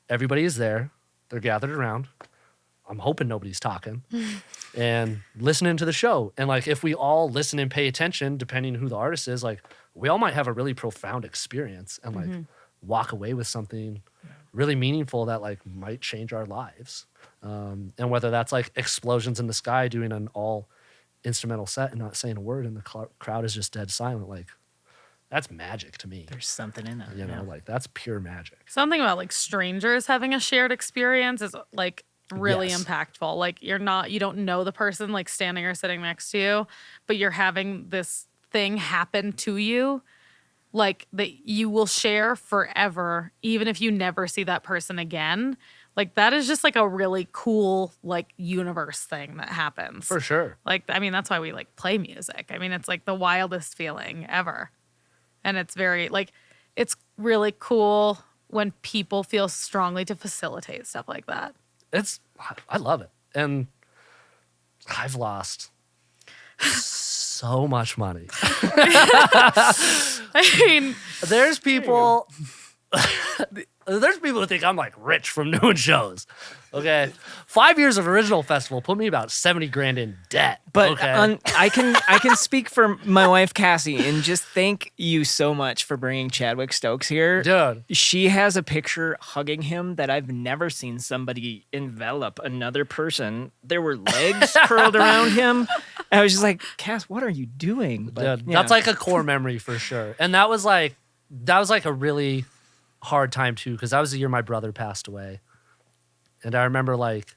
everybody is there. They're gathered around. I'm hoping nobody's talking and listening to the show. And like, if we all listen and pay attention, depending who the artist is, like we all might have a really profound experience and like walk away with something really meaningful that like might change our lives. And whether that's like explosions in the sky doing an all instrumental set and not saying a word and the crowd is just dead silent, like that's magic to me. There's something in it. You know, like that's pure magic. Something about like strangers having a shared experience is like really Yes. impactful. Like you don't know the person like standing or sitting next to you, but you're having this thing happen to you like that you will share forever, even if you never see that person again. Like that is just like a really cool like universe thing that happens. For sure. Like, I mean, that's why we like play music. I mean, it's like the wildest feeling ever. And it's very like, it's really cool when people feel strongly to facilitate stuff like that. I love it. And I've lost so much money. I mean, There's people who think I'm like rich from doing shows. Okay. 5 years of original festival put me about 70 grand in debt. But okay. I can speak for my wife Cassie and just thank you so much for bringing Chadwick Stokes here. Dude. She has a picture hugging him that I've never seen somebody envelop another person. There were legs curled around him. And I was just like, Cass, what are you doing? But, Dude, that's like a core memory for sure. And that was like a really hard time too, because that was the year my brother passed away. And I remember like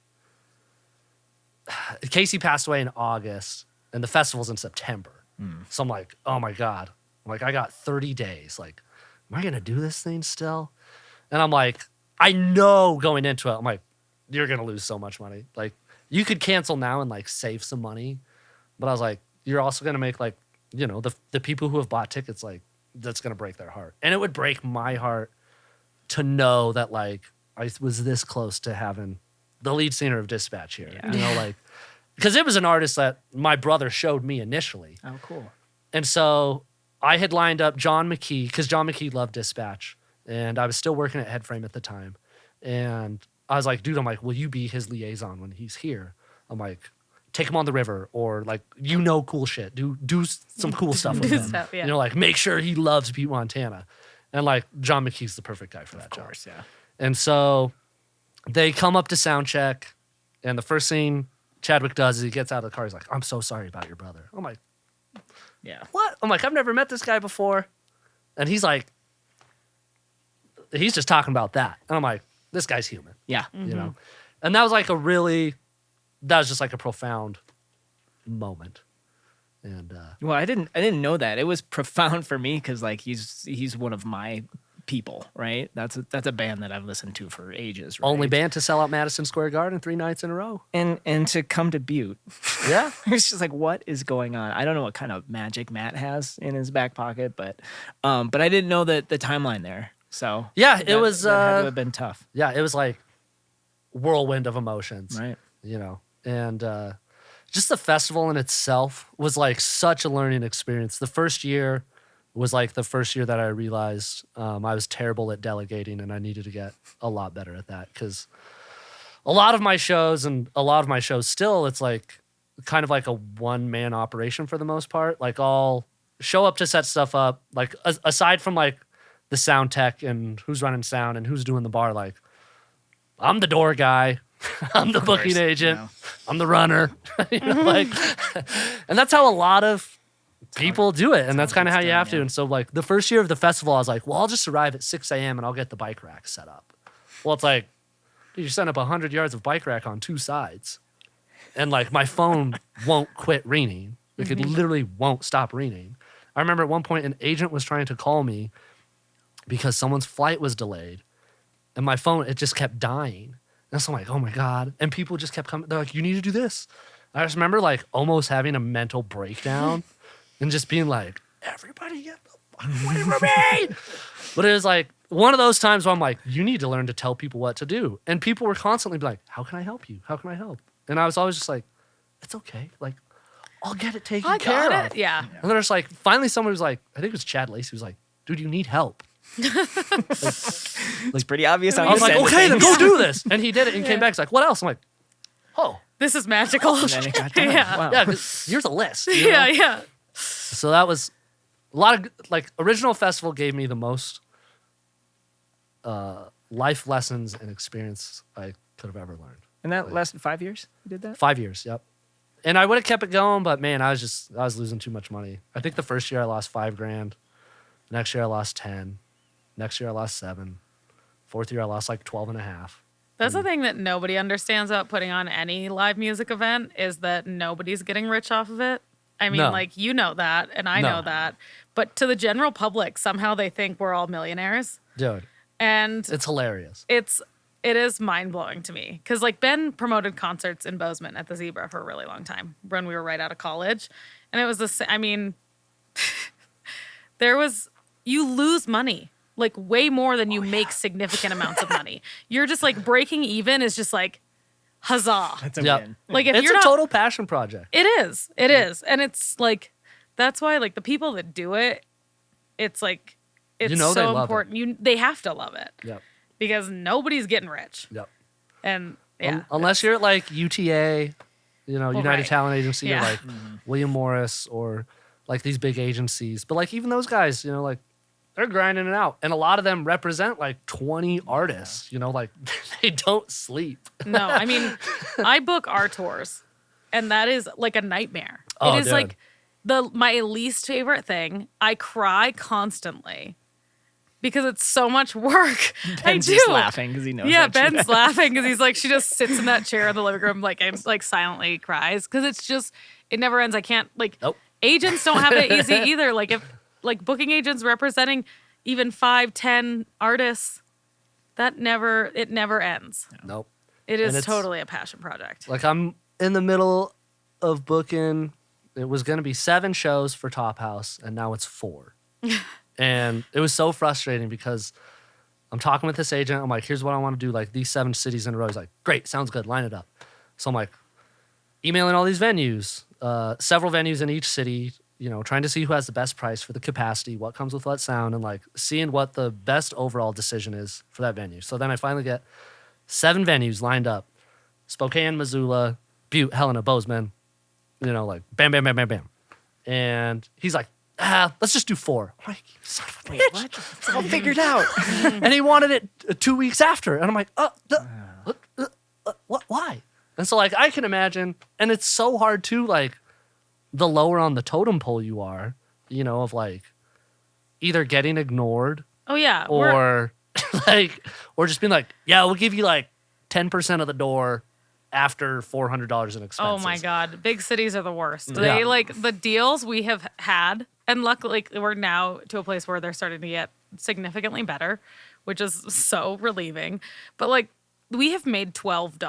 Casey passed away in August and the festival's in September. So I'm like, oh my God. I'm like, I got 30 days. Like, am I going to do this thing still? And I'm like, I know going into it, I'm like, you're going to lose so much money. Like, you could cancel now and like save some money. But I was like, you're also going to make like, you know, the people who have bought tickets, like, that's going to break their heart. And it would break my heart to know that like I was this close to having the lead singer of Dispatch here. Yeah. You know, like, because it was an artist that my brother showed me initially. oh, cool. And so I had lined up John McKee, because John McKee loved Dispatch. And I was still working at Headframe at the time. And I was like, dude, I'm like, will you be his liaison when he's here? I'm like, take him on the river, or like, you know, cool shit. Do some cool stuff with Do him. stuff, yeah. You know, like make sure he loves Butte, Montana. And like John McKee's the perfect guy for that job. Of course, yeah. And so they come up to sound check, and the first thing Chadwick does is he gets out of the car. He's like, I'm so sorry about your brother. I'm like, Yeah. what? I'm like, I've never met this guy before. And he's like, he's just talking about that. And I'm like, this guy's human, Yeah. you know? And that was like that was just like a profound moment. And Well, I didn't know that. It was profound for me because like he's one of my people, right? That's a band that I've listened to for ages. Right? only band to sell out Madison Square Garden 3 nights in a row. and to come to Butte, Yeah. it's just like, what is going on? I don't know what kind of magic Matt has in his back pocket, but I didn't know the timeline there. So Yeah, it was that had to have been tough, yeah, it was like whirlwind of emotions. right? You know, and just the festival in itself was like such a learning experience. The first year was like the first year that I realized I was terrible at delegating and I needed to get a lot better at that, because a lot of my shows still, it's like kind of like a one-man operation for the most part. Like I'll show up to set stuff up, like aside from like the sound tech and who's running sound and who's doing the bar, like I'm the door guy. I'm the booking agent. you know. I'm the runner. You know, like, and that's how a lot of people do it. And that's kind of how you have to. yeah. And so like the first year of the festival, I was like, well, I'll just arrive at 6 a.m. and I'll get the bike rack set up. Well, it's like, dude, you set up 100 yards of bike rack on 2 sides. And like my phone won't quit ringing. Like it literally won't stop ringing. I remember at one point an agent was trying to call me because someone's flight was delayed. And my phone, it just kept dying. And so I'm like, oh my God. And people just kept coming. They're like, you need to do this. I just remember like almost having a mental breakdown and just being like, everybody get the fuck away from me. But it was like one of those times where I'm like, you need to learn to tell people what to do. And people were constantly like, how can I help you? How can I help? And I was always just like, it's okay. Like, I'll get it taken care of. Yeah. And then there's like, finally someone was like, I think it was Chad Lacey, was like, dude, you need help. It's pretty obvious. I was like, okay, then go do this. And he did it and came back. He's like, what else? I'm like, oh. This is magical. And then it got done. Yeah. Wow. Yeah, 'cause here's a list. You know? Yeah. So that was a lot of, like, original festival gave me the most life lessons and experience I could have ever learned. And that lasted 5 years? You did that? 5 years, yep. And I would have kept it going, but man, I was losing too much money. I think the first year I lost $5,000. Next year I lost 10. Next year I lost 7. Fourth year I lost like 12 and a half. That's the thing that nobody understands about putting on any live music event is that nobody's getting rich off of it. I mean, No. like, you know that, and I No. know that. But to the general public, somehow they think we're all millionaires. Dude, And it's hilarious. it is mind-blowing to me. Because, like, Ben promoted concerts in Bozeman at the Zebra for a really long time when we were right out of college. And it was I mean, you lose money. Like, way more than you make significant amounts of money. You're just, like, breaking even is just, like, huzzah. That's a Yep. win. Like, if It's you're a not, total passion project. it is. And it's, like, that's why, like, the people that do it, it's, like, it's You know they so love it. important. They have to love it. Yep. Because nobody's getting rich. Yep. And, yeah. Unless you're at like UTA, United right. Talent Agency, Yeah. or like William Morris, or like these big agencies. But like even those guys, like they're grinding it out. And a lot of them represent like 20 artists, like they don't sleep. No, I mean, I book our tours, and that is like a nightmare. Oh, it is dude. like my least favorite thing. I cry constantly because it's so much work. Ben's I do. just laughing because he knows. Yeah, that shit. Ben's laughing because he's like, she just sits in that chair in the living room, like, and like silently cries because it's just, it never ends. I can't, like, Nope. agents don't have it easy either. Like, if, like, booking agents representing even 5-10 artists, it never ends. Nope. It And is it's- totally a passion project. Like I'm in the middle of booking. It was going to be 7 shows for Top House, and now it's 4. And it was so frustrating because I'm talking with this agent. I'm like, here's what I want to do, like these 7 cities in a row. He's like, great, sounds good, line it up. So I'm like, emailing all these venues, several venues in each city, trying to see who has the best price for the capacity, what comes with what sound, and like seeing what the best overall decision is for that venue. So then I finally get 7 venues lined up: Spokane, Missoula, Butte, Helena, Bozeman, like bam, bam, bam, bam, bam. And he's like, let's just do 4. I'm like, you son of a bitch. What? It's all figured out. And he wanted it 2 weeks after. And I'm like, what? Why? And so like I can imagine, and it's so hard too, like the lower on the totem pole you are, of like either getting ignored Oh yeah, or or just being like, yeah, we'll give you like 10% of the door after $400 in expenses. oh my god, big cities are the worst. Yeah. They like the deals we have had, and luckily like, we're now to a place where they're starting to get significantly better, which is so relieving. But like, we have made $12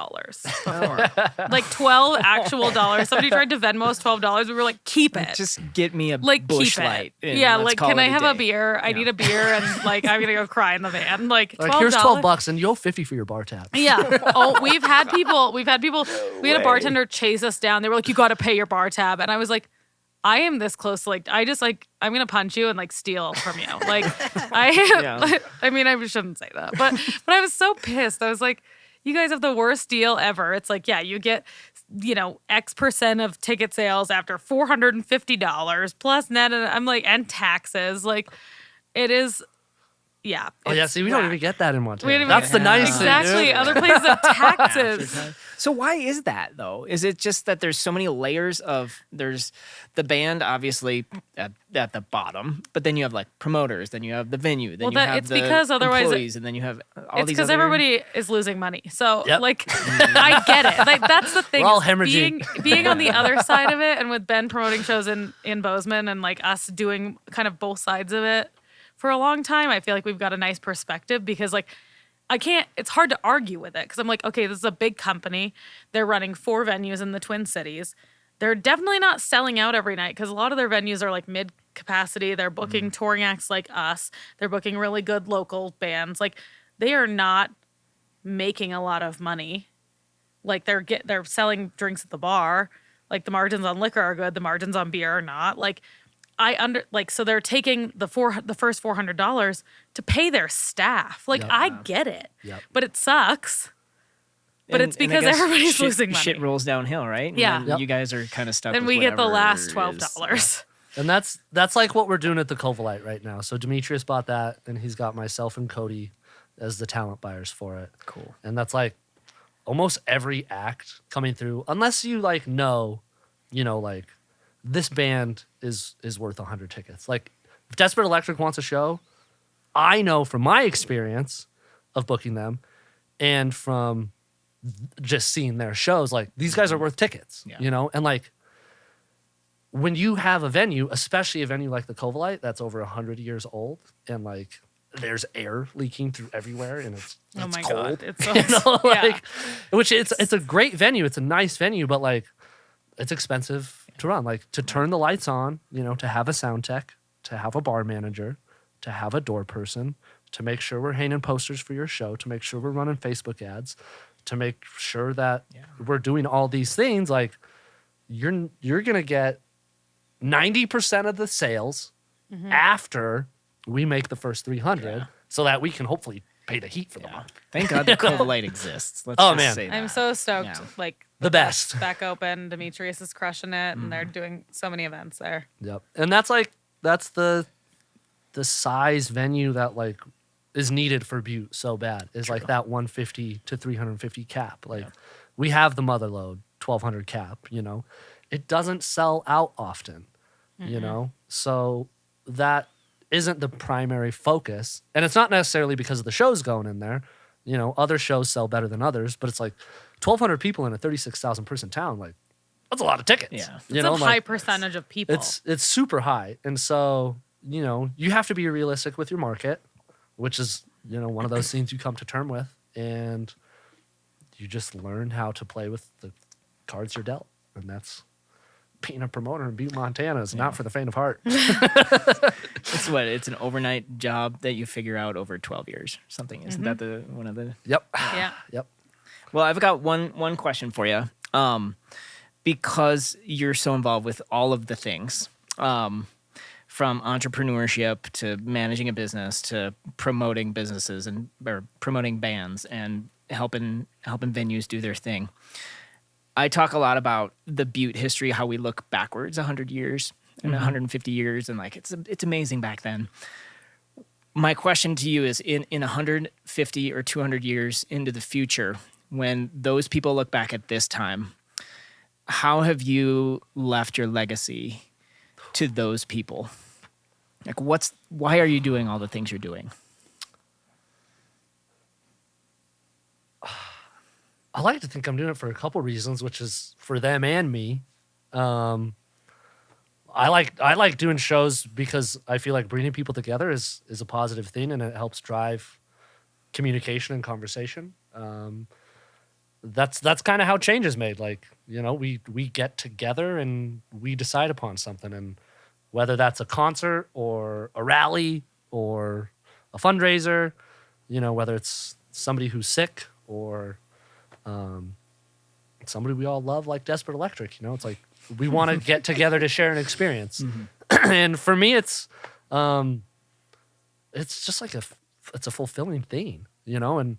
before, like 12 actual dollars. Somebody tried to Venmo us $12. We were like, keep it. Just get me a Like, bush keep light. it. and Yeah, let's like, call can it I have a day. beer? I need a beer, and like, I'm gonna go cry in the van. Like, $12. Like here's $12 and you owe 50 for your bar tab. Yeah. Oh, we've had people. We had a bartender chase us down. They were like, "You got to pay your bar tab," and I was like, "I am this close. To, like, I just like I'm gonna punch you and like steal from you." Like, Yeah. I mean, I shouldn't say that, but I was so pissed. I was like, "You guys have the worst deal ever." It's like, yeah, you get X% of ticket sales after $450 plus net, and I'm like, and taxes. Like, it is. Yeah. Oh yeah, it's see, we don't whack. even get that in Montana. We don't even That's the get- nice exactly. thing. Dude. Other places have taxes. So why is that though? Is it just that there's so many layers of there's the band obviously at the bottom, but then you have like promoters, then you have the venue, then Well, you have it's the because otherwise employees, and then you have all It's these because other... everybody is losing money. So, Yep. like, I get it. Like, that's the thing. We're all is hemorrhaging. being on the other side of it, and with Ben promoting shows in Bozeman, and like us doing kind of both sides of it for a long time, I feel like we've got a nice perspective because, like, it's hard to argue with it because I'm like, okay, this is a big company. They're running 4 venues in the Twin Cities. They're definitely not selling out every night because a lot of their venues are like mid capacity. They're booking touring acts like us. They're booking really good local bands. Like they are not making a lot of money. Like they're selling drinks at the bar. Like the margins on liquor are good. The margins on beer are not. Like so they're taking the first $400 to pay their staff. Like I get it, but it sucks. But it's And I because guess everybody's losing money. Shit rolls downhill, right? Yeah. And then you guys are kind of stuck. Then with we get the whatever last is- $12. And that's like what we're doing at the Covalite right now. So Demetrius bought that, and he's got myself and Cody as the talent buyers for it. Cool. And that's like almost every act coming through, unless you like know, like this band is worth 100 tickets. Like if Desperate Electric wants a show, I know from my experience of booking them and from just seeing their shows, like these guys are worth tickets, and like when you have a venue, especially a venue like the Covalite that's over 100 years old, and like there's air leaking through everywhere, and it's Oh my cold, God. It's so, like, which it's a great venue, it's a nice venue, but like it's expensive to run, like to turn the lights on, to have a sound tech, to have a bar manager, to have a door person, to make sure we're hanging posters for your show, to make sure we're running Facebook ads, to make sure that we're doing all these things. Like you're gonna get 90% of the sales after we make the first 300, so that we can hopefully pay the heat for the month. Thank God the Covalite exists. Let's Oh, just man. say that. I'm so stoked. Yeah. Like The best. back open. Demetrius is crushing it, and they're doing so many events there. Yep. And that's the size venue that like is needed for Butte so bad is like that 150 to 350 cap. Like we have the Motherload 1200 cap, it doesn't sell out often, so that isn't the primary focus. And it's not necessarily because of the shows going in there, other shows sell better than others, but it's like 1,200 people in a 36,000 person town. Like that's a lot of tickets. Yeah. It's a high percentage of people. It's super high. And so, you have to be realistic with your market, which is, one of those things you come to term with, and you just learn how to play with the cards you're dealt. And that's being a promoter in Butte, Montana is not for the faint of heart. It's an overnight job that you figure out over 12 years. Something. Isn't that one of the Yep. Yeah. Yep. Well, I've got one question for you. Because you're so involved with all of the things, from entrepreneurship to managing a business to promoting businesses or promoting bands and helping venues do their thing. I talk a lot about the Butte history, how we look backwards 100 years and 150 years, and like it's amazing back then. My question to you is, in 150 or 200 years into the future, when those people look back at this time, how have you left your legacy to those people? Like, why are you doing all the things you're doing? I like to think I'm doing it for a couple reasons, which is for them and me. I like doing shows because I feel like bringing people together is a positive thing, and it helps drive communication and conversation. That's kind of how change is made. Like, we get together and we decide upon something, and whether that's a concert or a rally or a fundraiser, whether it's somebody who's sick or somebody we all love, like Desperate Electric, it's like we want to get together to share an experience. And for me, it's just like it's a fulfilling thing, and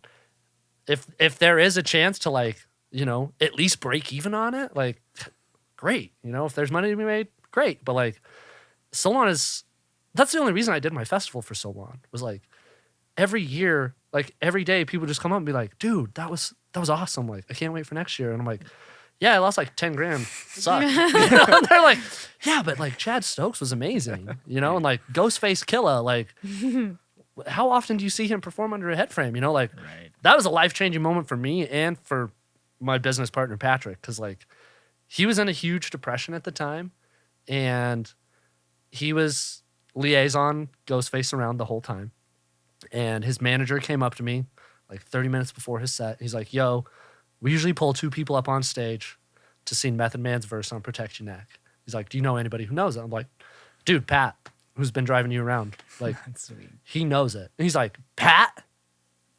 if there is a chance to like, at least break even on it, like great, if there's money to be made, great. But like Solon that's the only reason I did my festival for so long, was like every year, like every day people just come up and be like, dude, that was awesome. Like, I can't wait for next year. And I'm like, yeah, I lost like 10 grand. Sucked. And they're like, yeah, but like Chad Stokes was amazing, and like Ghostface Killa, like how often do you see him perform under a head frame? Like that was a life-changing moment for me and for my business partner, Patrick. Cause like he was in a huge depression at the time, and he was liaison Ghostface around the whole time. And his manager came up to me like 30 minutes before his set. He's like, yo, we usually pull 2 people up on stage to sing Method Man's verse on Protect Your Neck. He's like, do you know anybody who knows it? I'm like, dude, Pat, who's been driving you around. Like, That's sweet. he knows it. And he's like, Pat?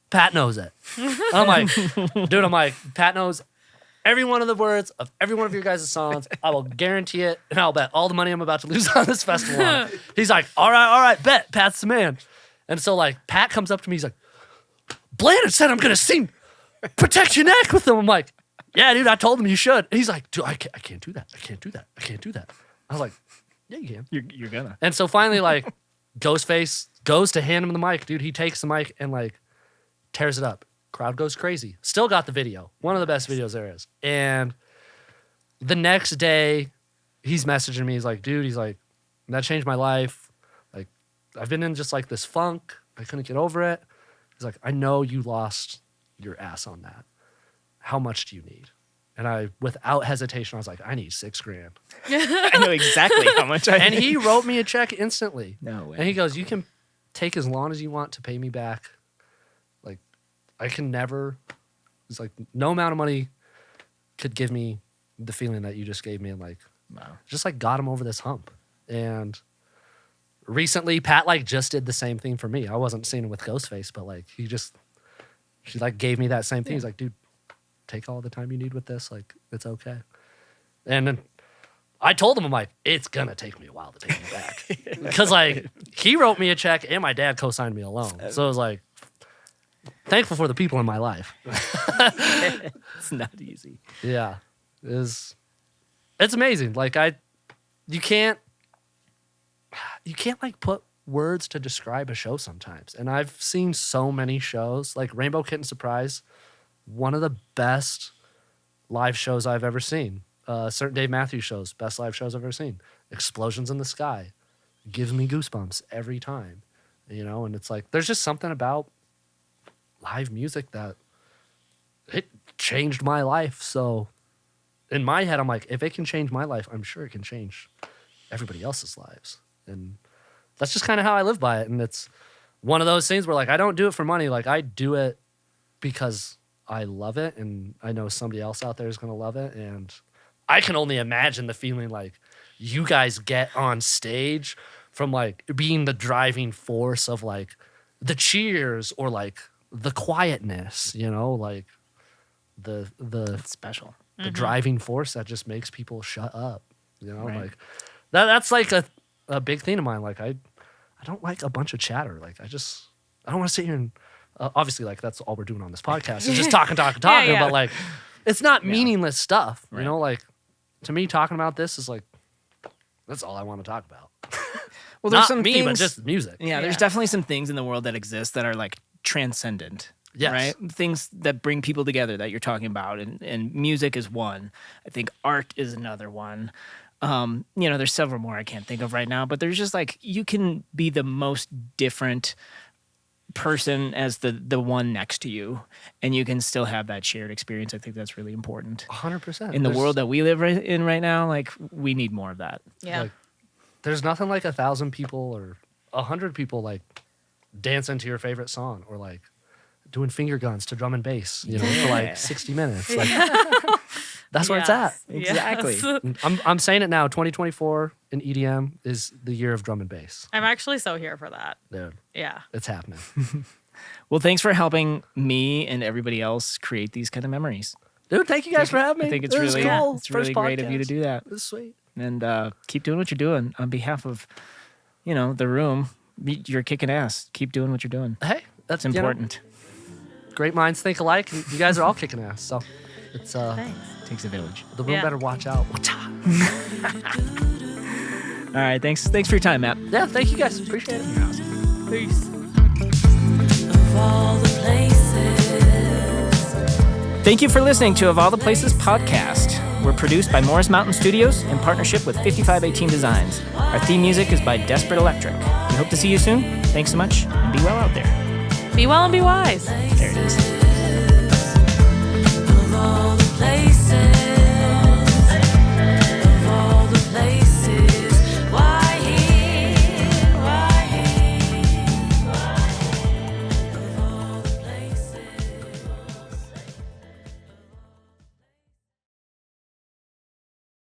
Pat knows it. And I'm like, dude, Pat knows every one of the words of every one of your guys' songs. I will guarantee it, and I'll bet all the money I'm about to lose on this festival on it. He's like, all right, bet. Pat's the man. And so, like, Pat comes up to me. He's like, Blandon said I'm going to sing Protect Your Neck with him. I'm like, yeah, dude, I told him you should. And he's like, dude, I can't do that. I can't do that. I was like, yeah, you can. You're gonna. And so finally, like, Ghostface goes to hand him the mic. Dude, he takes the mic and, like, tears it up. Crowd goes crazy. Still got the video. One of the best videos there is. And the next day, he's messaging me. He's like, dude, that changed my life. Like, I've been in just, like, this funk. I couldn't get over it. He's like, I know you lost your ass on that. How much do you need? And I, without hesitation, I was like, I need $6,000. I know exactly how much I And need. he wrote me a check instantly. No way. And he goes, you can take as long as you want to pay me back. Like, I can never, it's like, no amount of money could give me the feeling that you just gave me. And like, Wow. just like got him over this hump. And recently, Pat like just did the same thing for me. I wasn't seeing it with Ghostface, but like, she like gave me that same thing. He's like, dude, take all the time you need with this. Like, it's okay. And then I told him, I'm like, it's going to take me a while to pay you back. Because, like, he wrote me a check and my dad co-signed me a loan. So I was like, thankful for the people in my life. It's not easy. Yeah. It's amazing. Like, you can't like put words to describe a show sometimes. And I've seen so many shows, like Rainbow Kitten Surprise, one of the best live shows I've ever seen. Certain Dave Matthews shows, best live shows I've ever seen. Explosions in the Sky gives me goosebumps every time, you know. And it's like there's just something about live music that it changed my life. So in my head, I'm like, if it can change my life, I'm sure it can change everybody else's lives. And that's just kind of how I live by it. And it's one of those things where like I don't do it for money. Like I do it because I love it, and I know somebody else out there is going to love it. And I can only imagine the feeling like you guys get on stage from like being the driving force of like the cheers or like the quietness, you know, like the It's special. the driving force that just makes people shut up, you know, Right. like that's like a big thing of mine. Like I don't like a bunch of chatter. Like I don't want to sit here and obviously, like, that's all we're doing on this podcast. It's just talking. yeah. But, like, it's not Yeah. meaningless stuff. Right. You know, like, to me, talking about this is, like, that's all I want to talk about. Well, Not there's some me, things, but just music. yeah, there's Yeah. definitely some things in the world that exist that are like transcendent. Yes. Right? Things that bring people together that you're talking about. And music is one. I think art is another one. You know, there's several more I can't think of right now, but there's just like you can be the most different person as the one next to you, and you can still have that shared experience. I think that's really important 100%. in the world that we live in right now. Like we need more of that. Yeah. Like, there's nothing like 1,000 people or 100 people, like, dancing to your favorite song or, like, doing finger guns to drum and bass, you know, for, Yeah. like, 60 minutes. Like, that's where it's at. Exactly. Yes. I'm saying it now. 2024 in EDM is the year of drum and bass. I'm actually so here for that. Dude, Yeah. it's happening. Well, thanks for helping me and everybody else create these kind of memories. Dude, thank you guys for having me. I think it's This is really cool. it's really First great of you to podcast. do that. This is sweet. And keep doing what you're doing on behalf of, you know, the room. You're kicking ass. Keep doing what you're doing. Hey, that's It's important. Great minds think alike. And you guys are all kicking ass. So it's Thanks. Takes a village. the room Yeah. better watch out. All right. Thanks for your time, Matt. Yeah, thank you guys. Appreciate it. You're awesome. Peace. Of all the places. Thank you for listening to Of All the Places podcast. We're produced by Morris Mountain Studios in partnership with 5518 Designs. Our theme music is by Desperate Electric. We hope to see you soon. Thanks so much, and be well out there. Be well and be wise. There it is. Of all